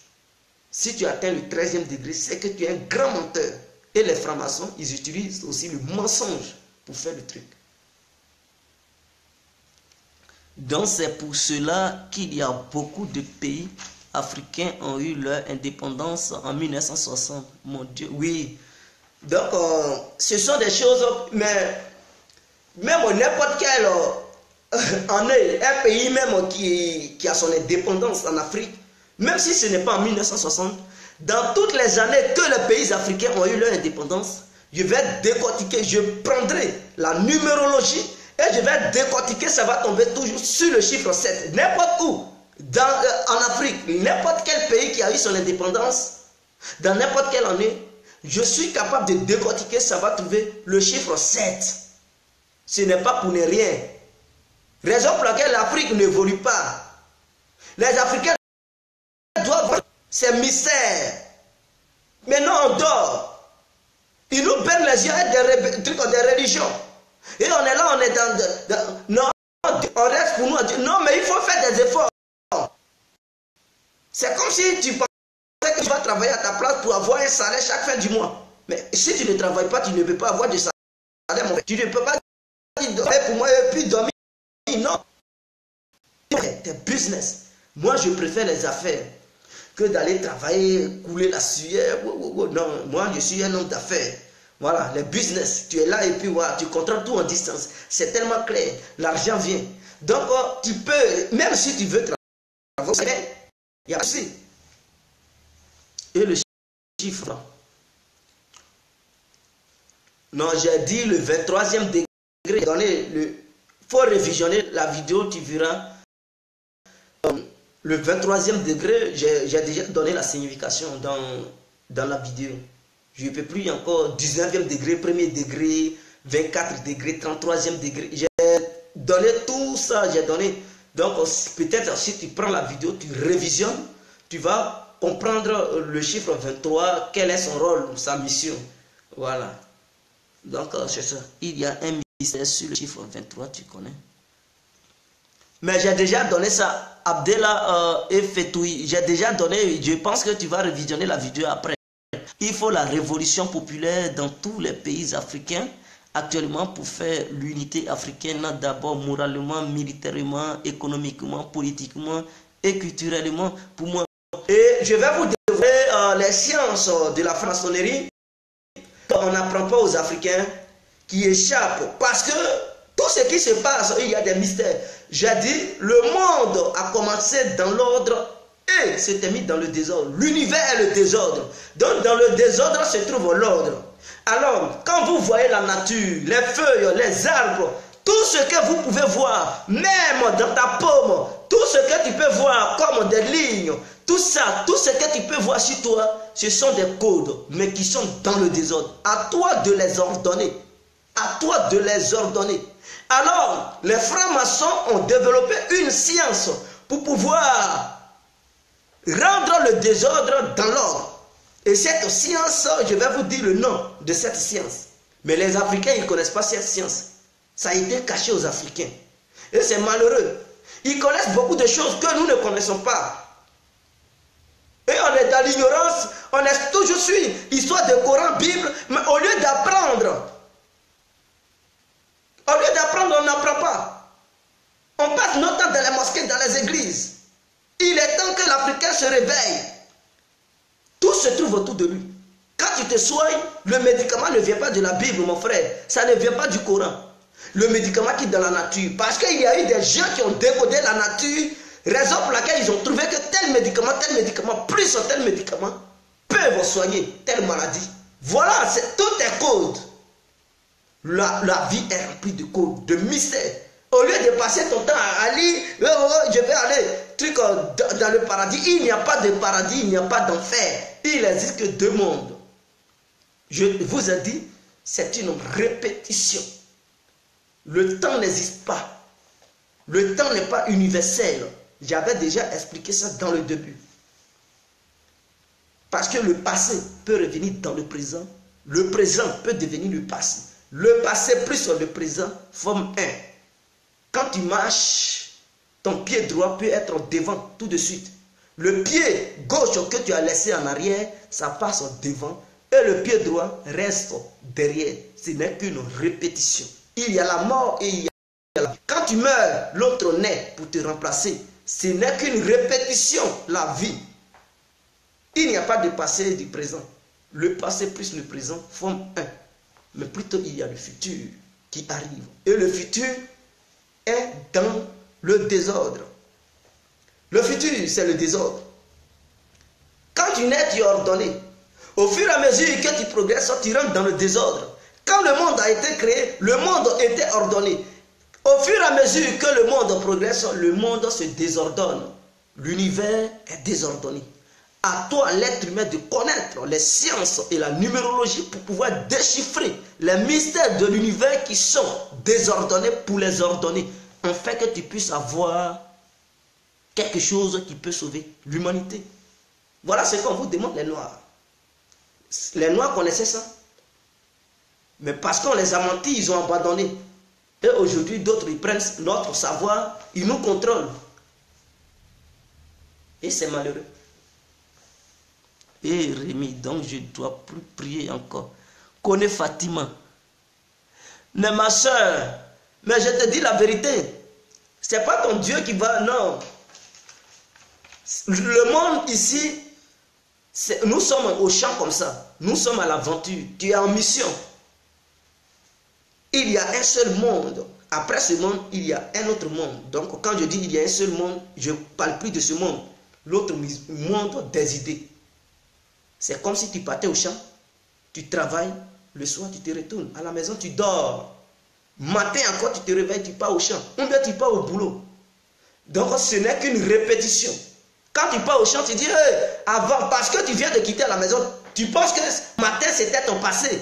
Si tu atteins le 13e degré, c'est que tu es un grand menteur. Et les francs-maçons, ils utilisent aussi le mensonge pour faire le truc. Donc c'est pour cela qu'il y a beaucoup de pays africains ont eu leur indépendance en 1960. Mon Dieu, oui. Donc ce sont des choses, mais même n'importe quel un pays même qui a son indépendance en Afrique, même si ce n'est pas en 1960, dans toutes les années que les pays africains ont eu leur indépendance, je vais décortiquer, je prendrai la numérologie et je vais décortiquer, ça va tomber toujours sur le chiffre 7. N'importe où, en Afrique, n'importe quel pays qui a eu son indépendance, dans n'importe quelle année, je suis capable de décortiquer, ça va trouver le chiffre 7. Ce n'est pas pour ne rien. Raison pour laquelle l'Afrique n'évolue pas. Les Africains doivent... C'est mystère. Maintenant on dort. Ils nous baignent les yeux avec des religions. Et on est là, on est dans... non, on reste pour nous. Non, mais il faut faire des efforts. C'est comme si tu pensais que tu vas travailler à ta place pour avoir un salaire chaque fin du mois. Mais si tu ne travailles pas, tu ne peux pas avoir de salaire. Mon frère. Tu ne peux pas dire pour moi et puis dormir. Non. C'est business. Moi, je préfère les affaires que d'aller travailler, couler la sueur. Non, moi, je suis un homme d'affaires. Voilà, les business. Tu es là et puis voilà, tu contrôles tout en distance. C'est tellement clair. L'argent vient. Donc, tu peux, même si tu veux travailler, il y a aussi. Et le chiffre. Non, j'ai dit le 23e degré. Donner le... faut révisionner la vidéo, tu verras. Le 23e degré, j'ai déjà donné la signification dans la vidéo. Je ne peux plus encore 19e degré, 1er degré, 24 degré, 33e degré. J'ai donné tout ça, j'ai donné. Donc peut-être si tu prends la vidéo, tu révisionnes, tu vas comprendre le chiffre 23, quel est son rôle, sa mission. Voilà. Donc c'est ça. Il y a un mystère sur le chiffre 23, tu connais. Mais j'ai déjà donné ça, Abdella et Fetoui. J'ai déjà donné, je pense que tu vas révisionner la vidéo après. Il faut la révolution populaire dans tous les pays africains actuellement pour faire l'unité africaine, d'abord moralement, militairement, économiquement, politiquement et culturellement. Pour moi. Et je vais vous dévoiler les sciences de la franc-maçonnerie. On n'apprend pas aux Africains qui échappent parce que tout ce qui se passe, il y a des mystères. J'ai dit, le monde a commencé dans l'ordre et s'est mis dans le désordre. L'univers est le désordre. Donc dans le désordre se trouve l'ordre. Alors, quand vous voyez la nature, les feuilles, les arbres, tout ce que vous pouvez voir, même dans ta paume, tout ce que tu peux voir comme des lignes, tout ça, tout ce que tu peux voir sur toi, ce sont des codes, mais qui sont dans le désordre. À toi de les ordonner. À toi de les ordonner. Alors, les francs-maçons ont développé une science pour pouvoir rendre le désordre dans l'ordre. Et cette science, je vais vous dire le nom de cette science. Mais les Africains, ils ne connaissent pas cette science. Ça a été caché aux Africains. Et c'est malheureux. Ils connaissent beaucoup de choses que nous ne connaissons pas. Et on est dans l'ignorance, on est toujours sur histoire de Coran, Bible, mais au lieu d'apprendre, on n'apprend pas. On passe notre temps dans les mosquées, dans les églises. Il est temps que l'Africain se réveille. Tout se trouve autour de lui. Quand tu te soignes, le médicament ne vient pas de la Bible, mon frère. Ça ne vient pas du Coran. Le médicament qui est dans la nature. Parce qu'il y a eu des gens qui ont décodé la nature. Raison pour laquelle ils ont trouvé que tel médicament, plus tel médicament peuvent soigner telle maladie. Voilà, tout est code. La vie est remplie de codes, de mystères. Au lieu de passer ton temps à lire, je vais aller dans le paradis. Il n'y a pas de paradis, il n'y a pas d'enfer. Il n'existe que deux mondes. Je vous ai dit, c'est une répétition. Le temps n'existe pas. Le temps n'est pas universel. J'avais déjà expliqué ça dans le début. Parce que le passé peut revenir dans le présent. Le présent peut devenir le passé. Le passé plus le présent forment un. Quand tu marches, ton pied droit peut être devant tout de suite. Le pied gauche que tu as laissé en arrière, ça passe devant. Et le pied droit reste derrière. Ce n'est qu'une répétition. Il y a la mort et il y a la vie. Quand tu meurs, l'autre naît pour te remplacer. Ce n'est qu'une répétition, la vie. Il n'y a pas de passé et du présent. Le passé plus le présent forment un. Mais plutôt il y a le futur qui arrive. Et le futur est dans le désordre. Le futur, c'est le désordre. Quand tu nais, tu es ordonné. Au fur et à mesure que tu progresses, tu rentres dans le désordre. Quand le monde a été créé, le monde était ordonné. Au fur et à mesure que le monde progresse, le monde se désordonne. L'univers est désordonné. À toi, l'être humain, de connaître les sciences et la numérologie pour pouvoir déchiffrer les mystères de l'univers qui sont désordonnés pour les ordonner. Afin que tu puisses avoir quelque chose qui peut sauver l'humanité. Voilà ce qu'on vous demande, les Noirs. Les Noirs connaissaient ça. Mais parce qu'on les a menti, ils ont abandonné. Et aujourd'hui, d'autres, ils prennent notre savoir, ils nous contrôlent. Et c'est malheureux. Et Rémi, donc je ne dois plus prier encore. Connais Fatima. Mais ma soeur, mais je te dis la vérité. Ce n'est pas ton Dieu qui va, non. Le monde ici, nous sommes au champ comme ça. Nous sommes à l'aventure. Tu es en mission. Il y a un seul monde. Après ce monde, il y a un autre monde. Donc quand je dis il y a un seul monde, je ne parle plus de ce monde. L'autre monde des idées. C'est comme si tu partais au champ, tu travailles, le soir tu te retournes, à la maison tu dors. Matin encore tu te réveilles, tu pars au champ. Ou bien tu pars au boulot. Donc ce n'est qu'une répétition. Quand tu pars au champ, tu dis, hey, avant, parce que tu viens de quitter la maison, tu penses que matin c'était ton passé.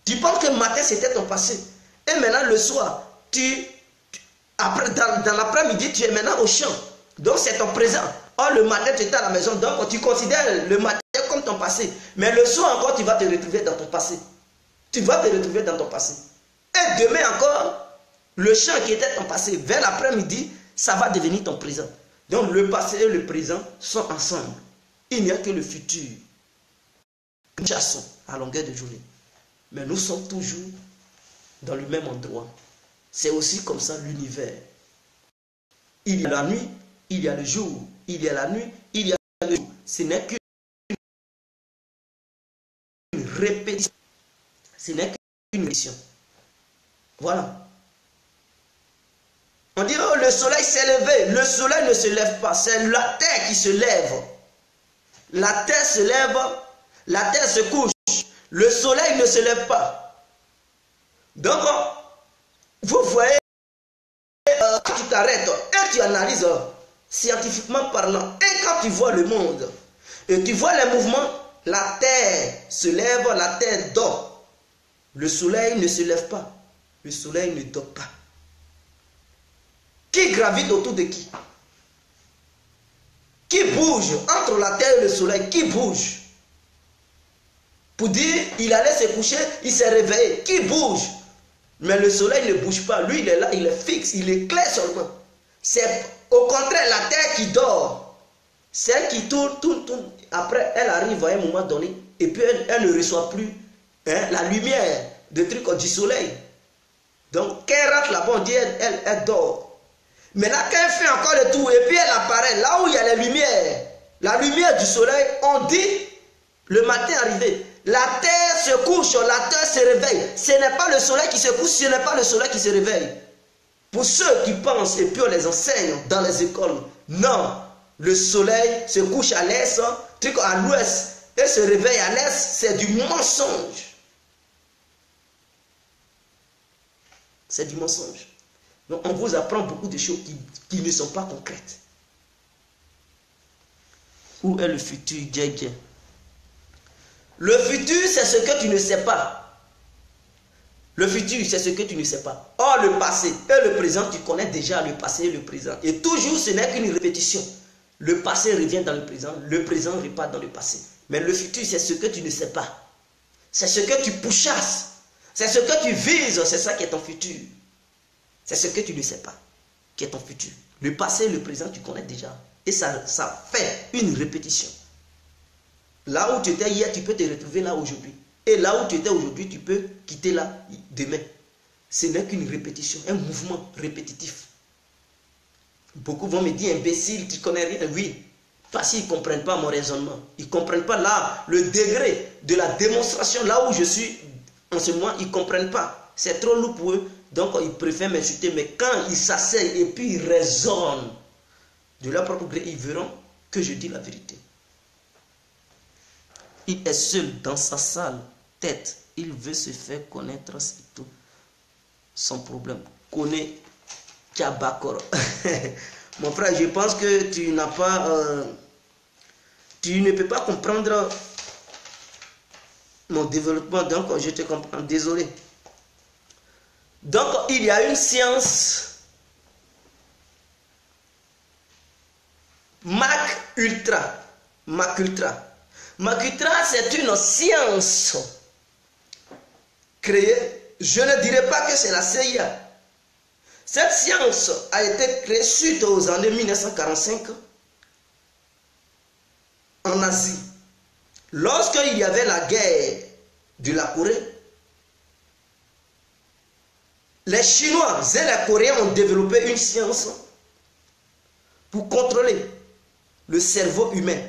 Tu penses que matin c'était ton passé. Et maintenant le soir, Après, dans l'après-midi, tu es maintenant au champ. Donc, c'est ton présent. Or, le matin, tu es à la maison. Donc, tu considères le matin comme ton passé. Mais le soir encore, tu vas te retrouver dans ton passé. Tu vas te retrouver dans ton passé. Et demain encore, le champ qui était ton passé, vers l'après-midi, ça va devenir ton présent. Donc, le passé et le présent sont ensemble. Il n'y a que le futur. Nous chassons à longueur de journée. Mais nous sommes toujours dans le même endroit. C'est aussi comme ça l'univers. Il y a la nuit, il y a le jour. Il y a la nuit, il y a le jour. Ce n'est qu'une répétition. Ce n'est qu'une répétition. Voilà. On dit, oh, le soleil s'est levé. Le soleil ne se lève pas. C'est la terre qui se lève. La terre se lève, la terre se couche. Le soleil ne se lève pas. Donc, vous voyez, quand tu t'arrêtes et tu analyses scientifiquement parlant, et quand tu vois le monde, et tu vois les mouvements, la terre se lève, la terre dort. Le soleil ne se lève pas. Le soleil ne dort pas. Qui gravite autour de qui? Qui bouge entre la terre et le soleil? Qui bouge? Pour dire, il allait se coucher, il s'est réveillé. Qui bouge? Mais le soleil ne bouge pas. Lui, il est là, il est fixe, il est clair seulement. C'est au contraire la terre qui dort. Celle qui tourne. Après, elle arrive à un moment donné, et puis elle ne reçoit plus la lumière de trucs du soleil. Donc, quand elle rentre là-bas, on dit elle dort. Mais là, quand elle fait encore le tour, et puis elle apparaît, là où il y a les lumières, la lumière du soleil, on dit, le matin arrivé, la terre se couche, la terre se réveille. Ce n'est pas le soleil qui se couche, ce n'est pas le soleil qui se réveille. Pour ceux qui pensent, et puis on les enseigne dans les écoles, non, le soleil se couche à l'est, à l'ouest, et se réveille à l'est, c'est du mensonge. C'est du mensonge. Donc on vous apprend beaucoup de choses qui ne sont pas concrètes. Où est le futur, Djé? Le futur, c'est ce que tu ne sais pas. Le futur, c'est ce que tu ne sais pas. Or, le passé et le présent, tu connais déjà le passé et le présent. Et toujours, ce n'est qu'une répétition. Le passé revient dans le présent repart dans le passé. Mais le futur, c'est ce que tu ne sais pas. C'est ce que tu pourchasses. C'est ce que tu vises, c'est ça qui est ton futur. C'est ce que tu ne sais pas, qui est ton futur. Le passé et le présent, tu connais déjà. Et ça fait une répétition. Là où tu étais hier, tu peux te retrouver là aujourd'hui. Et là où tu étais aujourd'hui, tu peux quitter là demain. Ce n'est qu'une répétition, un mouvement répétitif. Beaucoup vont me dire, imbécile, tu ne connais rien. Oui, parce qu'ils ne comprennent pas mon raisonnement. Ils ne comprennent pas là le degré de la démonstration, là où je suis en ce moment, ils ne comprennent pas. C'est trop lourd pour eux. Donc, ils préfèrent m'insulter. Mais quand ils s'asseyent et puis ils raisonnent de leur propre gré, ils verront que je dis la vérité. Il est seul dans sa sale tête. Il veut se faire connaître, c'est tout. Son problème. Connais Kabakor. Mon frère, je pense que tu n'as pas... tu ne peux pas comprendre mon développement. Donc, je te comprends. Désolé. Donc, il y a une science Mac Ultra. Mac Ultra. Mac Ultra, c'est une science créée. Je ne dirais pas que c'est la CIA. Cette science a été créée suite aux années 1945 en Asie. Lorsqu'il y avait la guerre de la Corée, les Chinois et les Coréens ont développé une science pour contrôler le cerveau humain.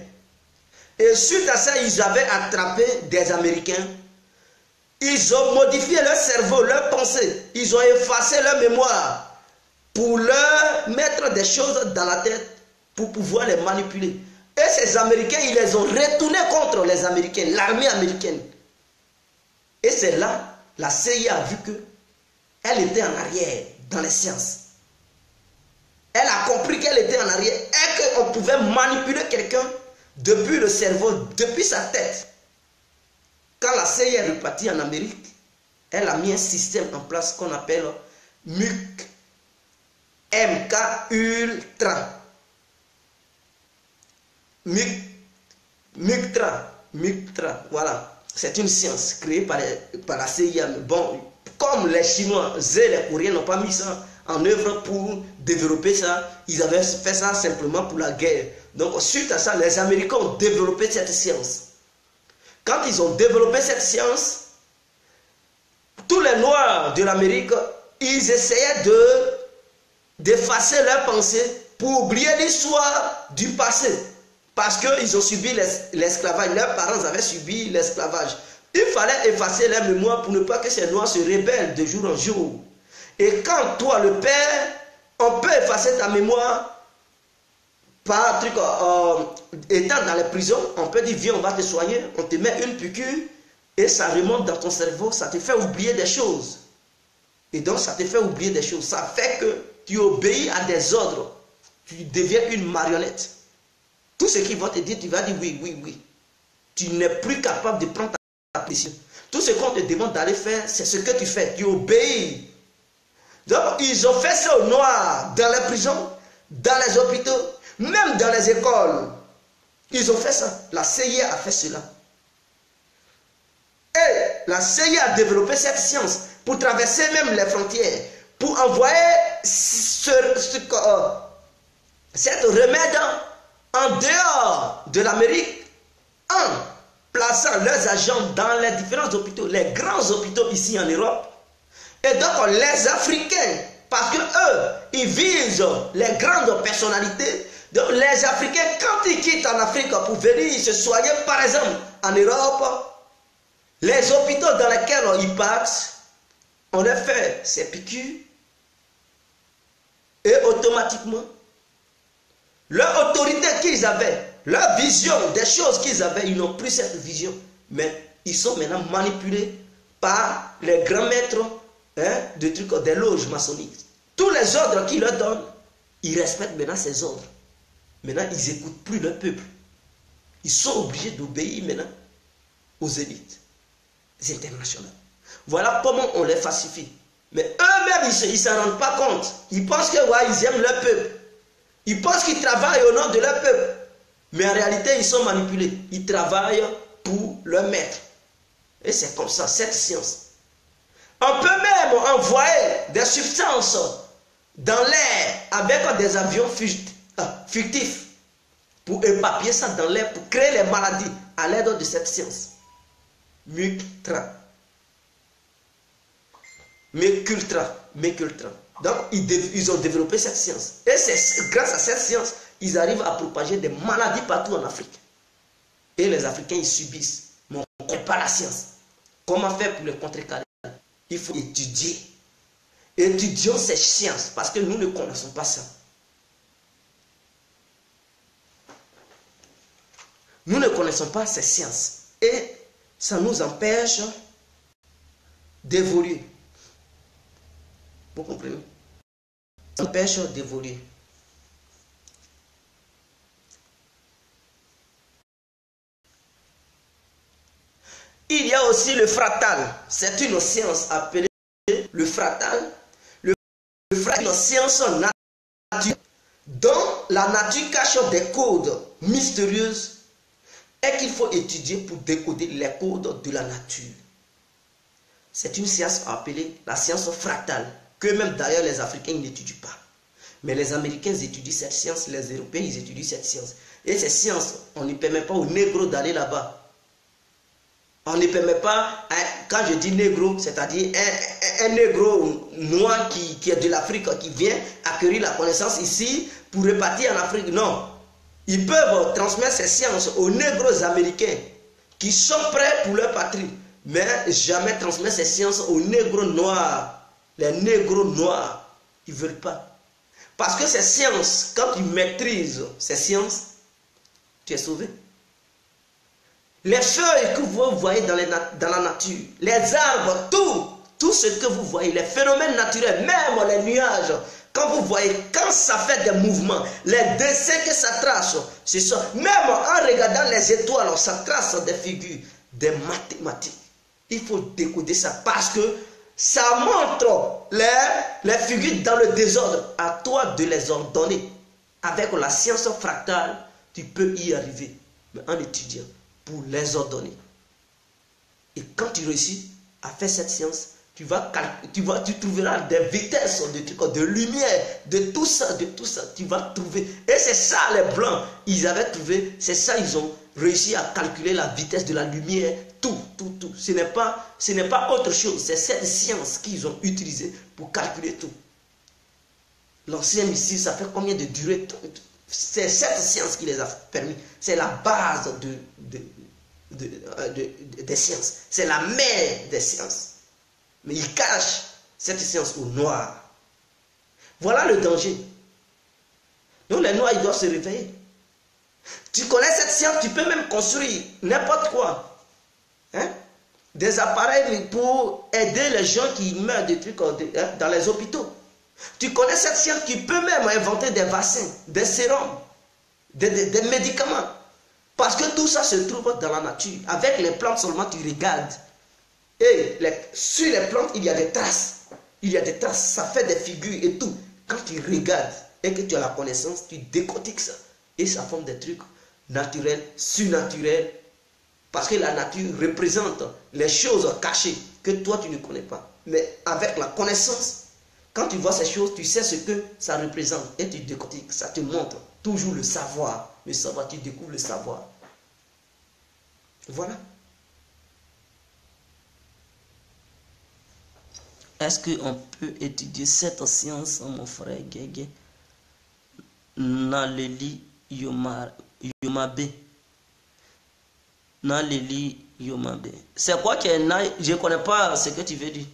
Et suite à ça, ils avaient attrapé des Américains. Ils ont modifié leur cerveau, leur pensée. Ils ont effacé leur mémoire pour leur mettre des choses dans la tête pour pouvoir les manipuler. Et ces Américains, ils les ont retournés contre les Américains, l'armée américaine. Et c'est là, la CIA a vu que elle était en arrière dans les sciences. Elle a compris qu'elle était en arrière et qu'on pouvait manipuler quelqu'un depuis le cerveau, depuis sa tête. Quand la CIA est repartie en Amérique, elle a mis un système en place qu'on appelle MUC. MK Ultra. Mictra, voilà. C'est une science créée par la CIA. Bon, comme les Chinois et les Coréens n'ont pas mis ça en œuvre pour développer ça, ils avaient fait ça simplement pour la guerre. Donc, suite à ça, les Américains ont développé cette science. Quand ils ont développé cette science, tous les Noirs de l'Amérique, ils essayaient d'effacer leurs pensées pour oublier l'histoire du passé. Parce qu'ils ont subi l'esclavage. Leurs parents avaient subi l'esclavage. Il fallait effacer leur mémoire pour ne pas que ces Noirs se rebellent de jour en jour. Et quand toi, le père, on peut effacer ta mémoire par un truc, étant dans les prisons, on peut dire viens, on va te soigner, on te met une piqûre et ça remonte dans ton cerveau, ça te fait oublier des choses. Et donc ça te fait oublier des choses. Ça fait que tu obéis à des ordres. Tu deviens une marionnette. Tout ce qu'ils vont te dire, tu vas dire oui, oui, oui. Tu n'es plus capable de prendre ta décision. Tout ce qu'on te demande d'aller faire, c'est ce que tu fais. Tu obéis. Donc, ils ont fait ça aux Noirs, dans les prisons, dans les hôpitaux, même dans les écoles. Ils ont fait ça. La CIA a fait cela. Et la CIA a développé cette science pour traverser même les frontières, pour envoyer cet remède en dehors de l'Amérique, en plaçant leurs agents dans les différents hôpitaux, les grands hôpitaux ici en Europe. Et donc les Africains, parce que eux, ils visent les grandes personnalités. Donc les Africains, quand ils quittent en Afrique pour venir se soigner, par exemple en Europe, les hôpitaux dans lesquels ils partent, on leur fait ces piqûres et automatiquement, leur autorité qu'ils avaient, leur vision des choses qu'ils avaient, ils n'ont plus cette vision. Mais ils sont maintenant manipulés par les grands maîtres des loges maçonniques. Tous les ordres qu'ils leur donnent, ils respectent maintenant ces ordres. Maintenant, ils n'écoutent plus leur peuple. Ils sont obligés d'obéir maintenant aux élites internationales. Voilà comment on les falsifie. Mais eux-mêmes, ils ne s'en rendent pas compte. Ils pensent que ouais, ils aiment leur peuple. Ils pensent qu'ils travaillent au nom de leur peuple. Mais en réalité, ils sont manipulés. Ils travaillent pour leur maître. Et c'est comme ça, cette science. On peut même envoyer des substances dans l'air avec des avions fictifs pour épapier ça dans l'air, pour créer les maladies à l'aide de cette science. Mécultra. Donc, ils ont développé cette science. Et c'est grâce à cette science, ils arrivent à propager des maladies partout en Afrique. Et les Africains, ils subissent. Mais on ne connaît pas la science. Comment faire pour le contrecarrer? Il faut étudier. Étudions ces sciences, parce que nous ne connaissons pas ça. Nous ne connaissons pas ces sciences. Et ça nous empêche d'évoluer. Vous comprenez? Ça nous empêche d'évoluer. Il y a aussi le fractal. C'est une science appelée le fractal. Le fractal est une science naturelle dont la nature cache des codes mystérieux et qu'il faut étudier pour décoder les codes de la nature. C'est une science appelée la science fractale, que même d'ailleurs les Africains n'étudient pas. Mais les Américains étudient cette science, les Européens ils étudient cette science. Et cette science, on ne permet pas aux négros d'aller là-bas. On ne permet pas, quand je dis négro, c'est-à-dire un négro noir qui est de l'Afrique, qui vient acquérir la connaissance ici pour repartir en Afrique. Non. Ils peuvent transmettre ces sciences aux négros américains qui sont prêts pour leur patrie, mais jamais transmettre ces sciences aux négros noirs. Les négros noirs, ils ne veulent pas. Parce que ces sciences, quand tu maîtrises ces sciences, tu es sauvé. Les feuilles que vous voyez dans la nature, les arbres, tout ce que vous voyez, les phénomènes naturels, même les nuages, quand vous voyez, quand ça fait des mouvements, les dessins que ça trace, c'est ça. Même en regardant les étoiles, ça trace des figures, des mathématiques. Il faut décoder ça parce que Ça montre les figures dans le désordre. À toi de les ordonner. Avec la science fractale, tu peux y arriver. Mais en étudiant, pour les ordonner. Et quand tu réussis à faire cette science, tu trouveras des vitesses, de lumière, de tout ça, tu vas trouver. Et c'est ça les Blancs, ils avaient trouvé, c'est ça ils ont réussi à calculer la vitesse de la lumière, tout. Ce n'est pas autre chose, c'est cette science qu'ils ont utilisée pour calculer tout. L'ancien missile, ça fait combien de durée? C'est cette science qui les a permis. C'est la base des sciences. C'est la mère des sciences. Mais ils cachent cette science au noir. Voilà le danger. Donc les noirs, ils doivent se réveiller. Tu connais cette science, tu peux même construire n'importe quoi. Hein? Des appareils pour aider les gens qui meurent de trucs dans les hôpitaux. Tu connais cette science qui peut même inventer des vaccins, des sérums, des médicaments. Parce que tout ça se trouve dans la nature. Avec les plantes seulement, tu regardes. Et sur les plantes, il y a des traces. Il y a des traces, ça fait des figures et tout. Quand tu regardes et que tu as la connaissance, tu décortiques ça. Et ça forme des trucs naturels, surnaturels. Parce que la nature représente les choses cachées que toi, tu ne connais pas. Mais avec la connaissance, quand tu vois ces choses, tu sais ce que ça représente. Et tu décortiques, ça te montre toujours le savoir. Le savoir, tu découvres le savoir. Voilà. Est-ce qu'on peut étudier cette science, mon frère Guégué? Naleli Yomabe. Naleli Yomabe. C'est quoi qui est na? Je ne connais pas ce que tu veux dire.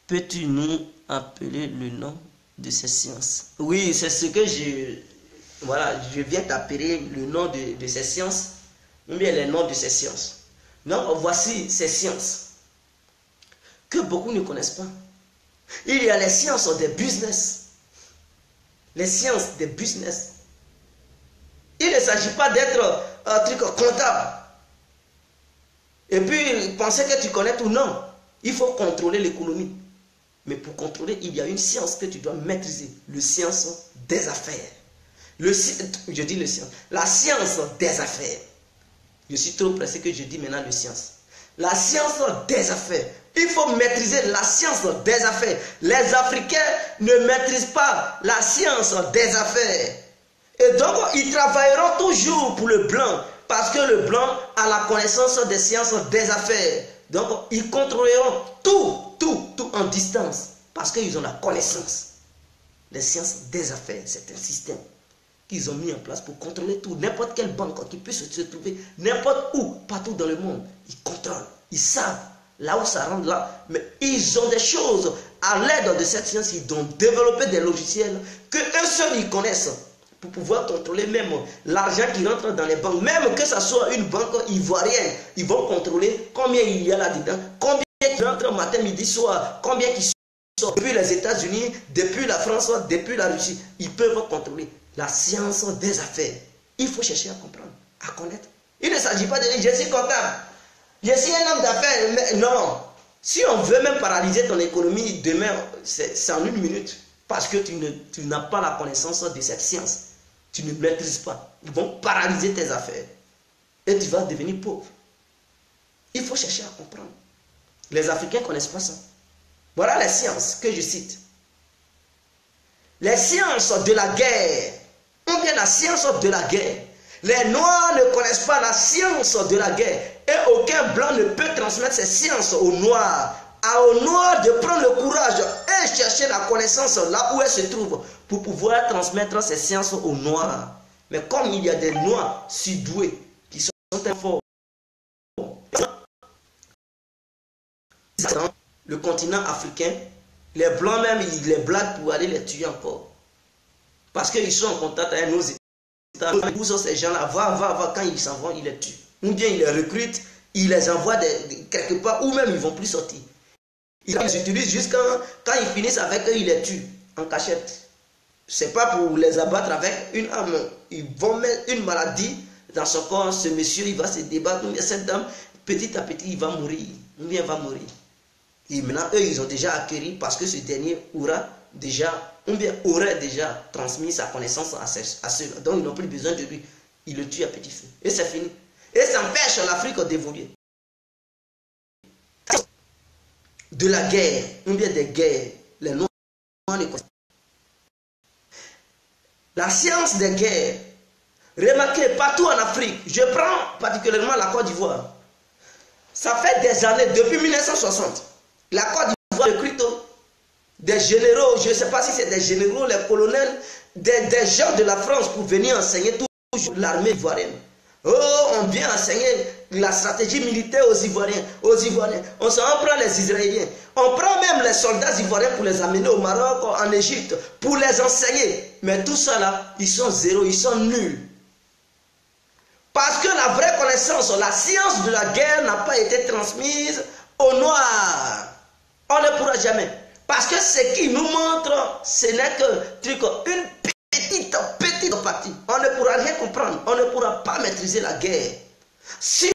Peux-tu nous appeler le nom de ces sciences? Oui, c'est ce que je viens t'appeler le nom de ces sciences, ou bien les noms de ces sciences. Donc, voici ces sciences que beaucoup ne connaissent pas. Il y a les sciences des business. Les sciences des business. Il ne s'agit pas d'être un truc comptable. Et puis, penser que tu connais tout, non. Il faut contrôler l'économie. Mais pour contrôler, il y a une science que tu dois maîtriser. La science des affaires. Je dis le science. La science des affaires. Je suis trop pressé que je dis maintenant le science. La science des affaires. Il faut maîtriser la science des affaires. Les Africains ne maîtrisent pas la science des affaires. Et donc, ils travailleront toujours pour le blanc. Parce que le blanc a la connaissance des sciences des affaires. Donc, ils contrôleront tout en distance. Parce qu'ils ont la connaissance. Les sciences des affaires, c'est un système qu'ils ont mis en place pour contrôler tout. N'importe quelle banque qui puisse se trouver, n'importe où, partout dans le monde, ils contrôlent. Ils savent là où ça rentre là. Mais ils ont des choses. À l'aide de cette science, ils ont développé des logiciels que eux seuls ils connaissent. Pour pouvoir contrôler même l'argent qui rentre dans les banques. Même que ce soit une banque ivoirienne, ils vont contrôler combien il y a là-dedans, combien qui rentre matin, midi, soir, combien qui sort depuis les États-Unis, depuis la France, depuis la Russie. Ils peuvent contrôler la science des affaires. Il faut chercher à comprendre, à connaître. Il ne s'agit pas de dire je suis comptable, je suis un homme d'affaires. Mais non, si on veut même paralyser ton économie demain, c'est en une minute. Parce que tu n'as pas la connaissance de cette science. Tu ne maîtrises pas. Ils vont paralyser tes affaires. Et tu vas devenir pauvre. Il faut chercher à comprendre. Les Africains ne connaissent pas ça. Voilà les sciences que je cite. Les sciences de la guerre. On vient la science de la guerre. Les Noirs ne connaissent pas la science de la guerre. Et aucun Blanc ne peut transmettre ces sciences aux Noirs. Aux Noirs de prendre le courage et chercher la connaissance là où elle se trouve pour pouvoir transmettre ces sciences aux Noirs. Mais comme il y a des Noirs surdoués qui sont très forts, le continent africain, les Blancs même, ils les blaguent pour aller les tuer encore. Parce qu'ils sont en contact avec nos États. Où sont ces gens-là? Va, quand ils s'en vont, ils les tuent. Ou bien ils les recrutent, ils les envoient quelque part, ou même ils ne vont plus sortir. Ils les utilisent jusqu'à quand ils finissent avec eux, ils les tuent en cachette. Ce n'est pas pour les abattre avec une arme. Ils vont mettre une maladie dans son corps. Ce monsieur, il va se débattre. Cette dame, petit à petit, il va mourir. Ou bien elle va mourir. Et maintenant, eux, ils ont déjà acquis parce que ce dernier aura déjà, ou bien aurait déjà transmis sa connaissance à ceux. Donc, ils n'ont plus besoin de lui. Ils le tuent à petit feu. Et c'est fini. Et ça empêche l'Afrique d'évoluer. De la guerre, ou bien des guerres, les Noirs ne connaissent pas. La science des guerres, remarquez, partout en Afrique, je prends particulièrement la Côte d'Ivoire. Ça fait des années, depuis 1960, la Côte d'Ivoire recrute des généraux, je ne sais pas si c'est des généraux, les colonels, des gens de la France pour venir enseigner toujours l'armée ivoirienne. Oh, on vient enseigner la stratégie militaire aux Ivoiriens. On prend les Israéliens. On prend même les soldats ivoiriens pour les amener au Maroc, en Égypte, pour les enseigner. Mais tout ça là, ils sont zéro, ils sont nuls. Parce que la vraie connaissance, la science de la guerre n'a pas été transmise aux Noirs. On ne pourra jamais. Parce que ce qui nous montre, ce n'est que une petite partie. On ne pourra rien comprendre. On ne pourra pas maîtriser la guerre. Si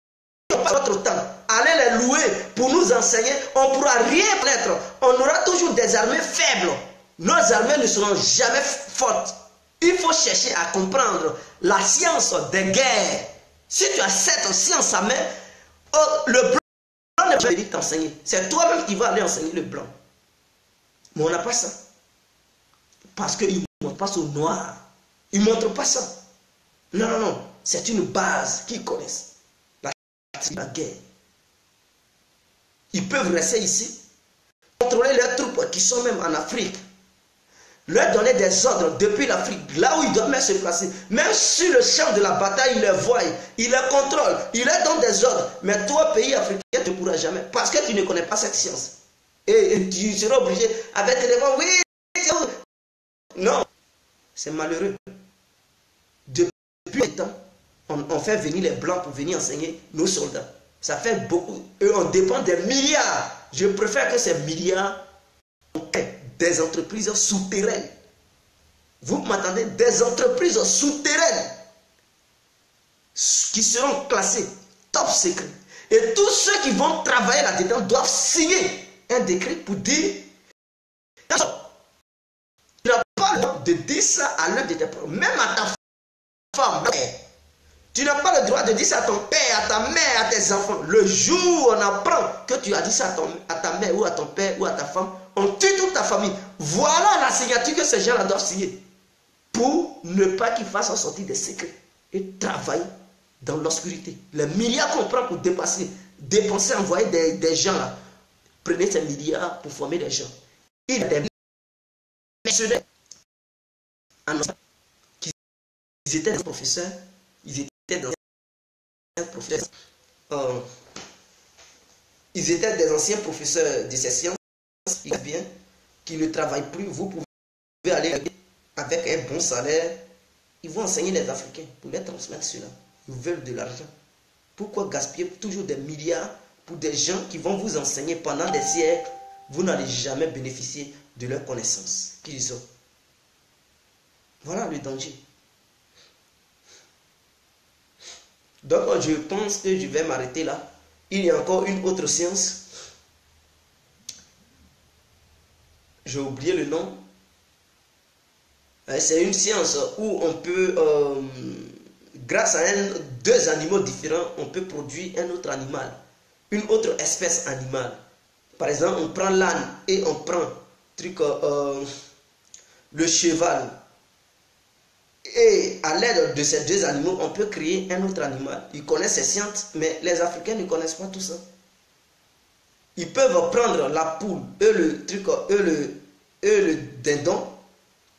on passe notre temps, aller les louer pour nous enseigner, on ne pourra rien connaître. On aura toujours des armées faibles. Nos armées ne seront jamais fortes. Il faut chercher à comprendre la science des guerres. Si tu as cette science à main, le blanc ne peut pas venir t'enseigner. C'est toi-même qui vas aller enseigner le blanc. Mais on n'a pas ça. Parce qu'ils ne montrent pas ça aux noirs. Ils ne montrent pas ça. Non, non, non. C'est une base qu'ils connaissent. La guerre. Ils peuvent rester ici, contrôler leurs troupes qui sont même en Afrique, leur donner des ordres depuis l'Afrique, là où ils doivent même se placer. Même sur le champ de la bataille, ils les voient, ils les contrôlent, ils leur donnent des ordres. Mais toi, pays africain, tu ne pourras jamais, parce que tu ne connais pas cette science. Et tu seras obligé, avec téléphone, oui, non, c'est malheureux. Depuis longtemps, on fait venir les blancs pour venir enseigner nos soldats. Ça fait beaucoup. Eux, on dépend des milliards. Je préfère que ces milliards aient des entreprises souterraines. Vous m'attendez? Des entreprises souterraines qui seront classées top secret. Et tous ceux qui vont travailler là-dedans doivent signer un décret pour dire tu n'as pas le droit de dire ça à l'un de tes parents, même à ta femme. Tu n'as pas le droit de dire ça à ton père, à ta mère, à tes enfants. Le jour où on apprend que tu as dit ça à ta mère ou à ton père ou à ta femme, on tue toute ta famille. Voilà la signature que ces gens-là doivent signer. Pour ne pas qu'ils fassent en sortir des secrets et travailler dans l'obscurité. Les milliards qu'on prend pour dépenser, envoyer des gens là. Prenez ces milliards pour former des gens. Il y a des mercenaires en Australie qui étaient des professeurs, ils étaient des anciens professeurs de ces sciences, bien, qui ne travaillent plus. Vous pouvez aller avec un bon salaire. Ils vont enseigner les Africains pour les transmettre cela. Ils veulent de l'argent. Pourquoi gaspiller toujours des milliards pour des gens qui vont vous enseigner pendant des siècles? Vous n'allez jamais bénéficier de leurs connaissances qu'ils ont. Voilà le danger. Donc je pense que je vais m'arrêter là. Il y a encore une autre science. J'ai oublié le nom. C'est une science où on peut, grâce à deux animaux différents, on peut produire un autre animal. Une autre espèce animale. Par exemple, on prend l'âne et on prend le cheval. Et à l'aide de ces deux animaux, on peut créer un autre animal. Ils connaissent ces sciences, mais les Africains ne connaissent pas tout ça. Ils peuvent prendre la poule et le dindon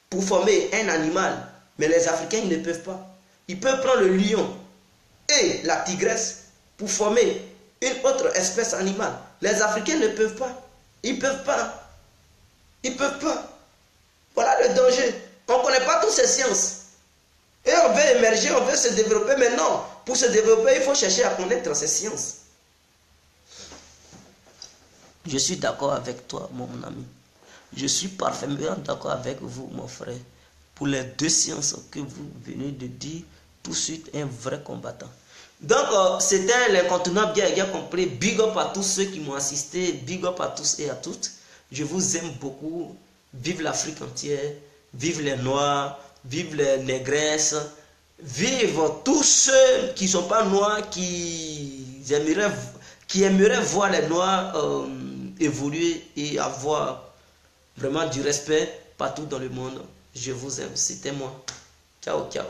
pour former un animal, mais les Africains ils ne peuvent pas. Ils peuvent prendre le lion et la tigresse pour former une autre espèce animale. Les Africains ne peuvent pas. Ils ne peuvent pas. Ils ne peuvent pas. Voilà le danger. On ne connaît pas toutes ces sciences. Et on veut émerger, on veut se développer, mais non. Pour se développer, il faut chercher à connaître ces sciences. Je suis d'accord avec toi, mon ami. Je suis parfaitement d'accord avec vous, mon frère. Pour les deux sciences que vous venez de dire, tout de suite un vrai combattant. Donc, c'était l'incontournable bien compris. Big up à tous ceux qui m'ont assisté. Big up à tous et à toutes. Je vous aime beaucoup. Vive l'Afrique entière. Vive les Noirs. Vive les négresses. Vive tous ceux qui ne sont pas noirs, qui aimeraient voir les Noirs évoluer et avoir vraiment du respect partout dans le monde. Je vous aime. C'était moi. Ciao, ciao.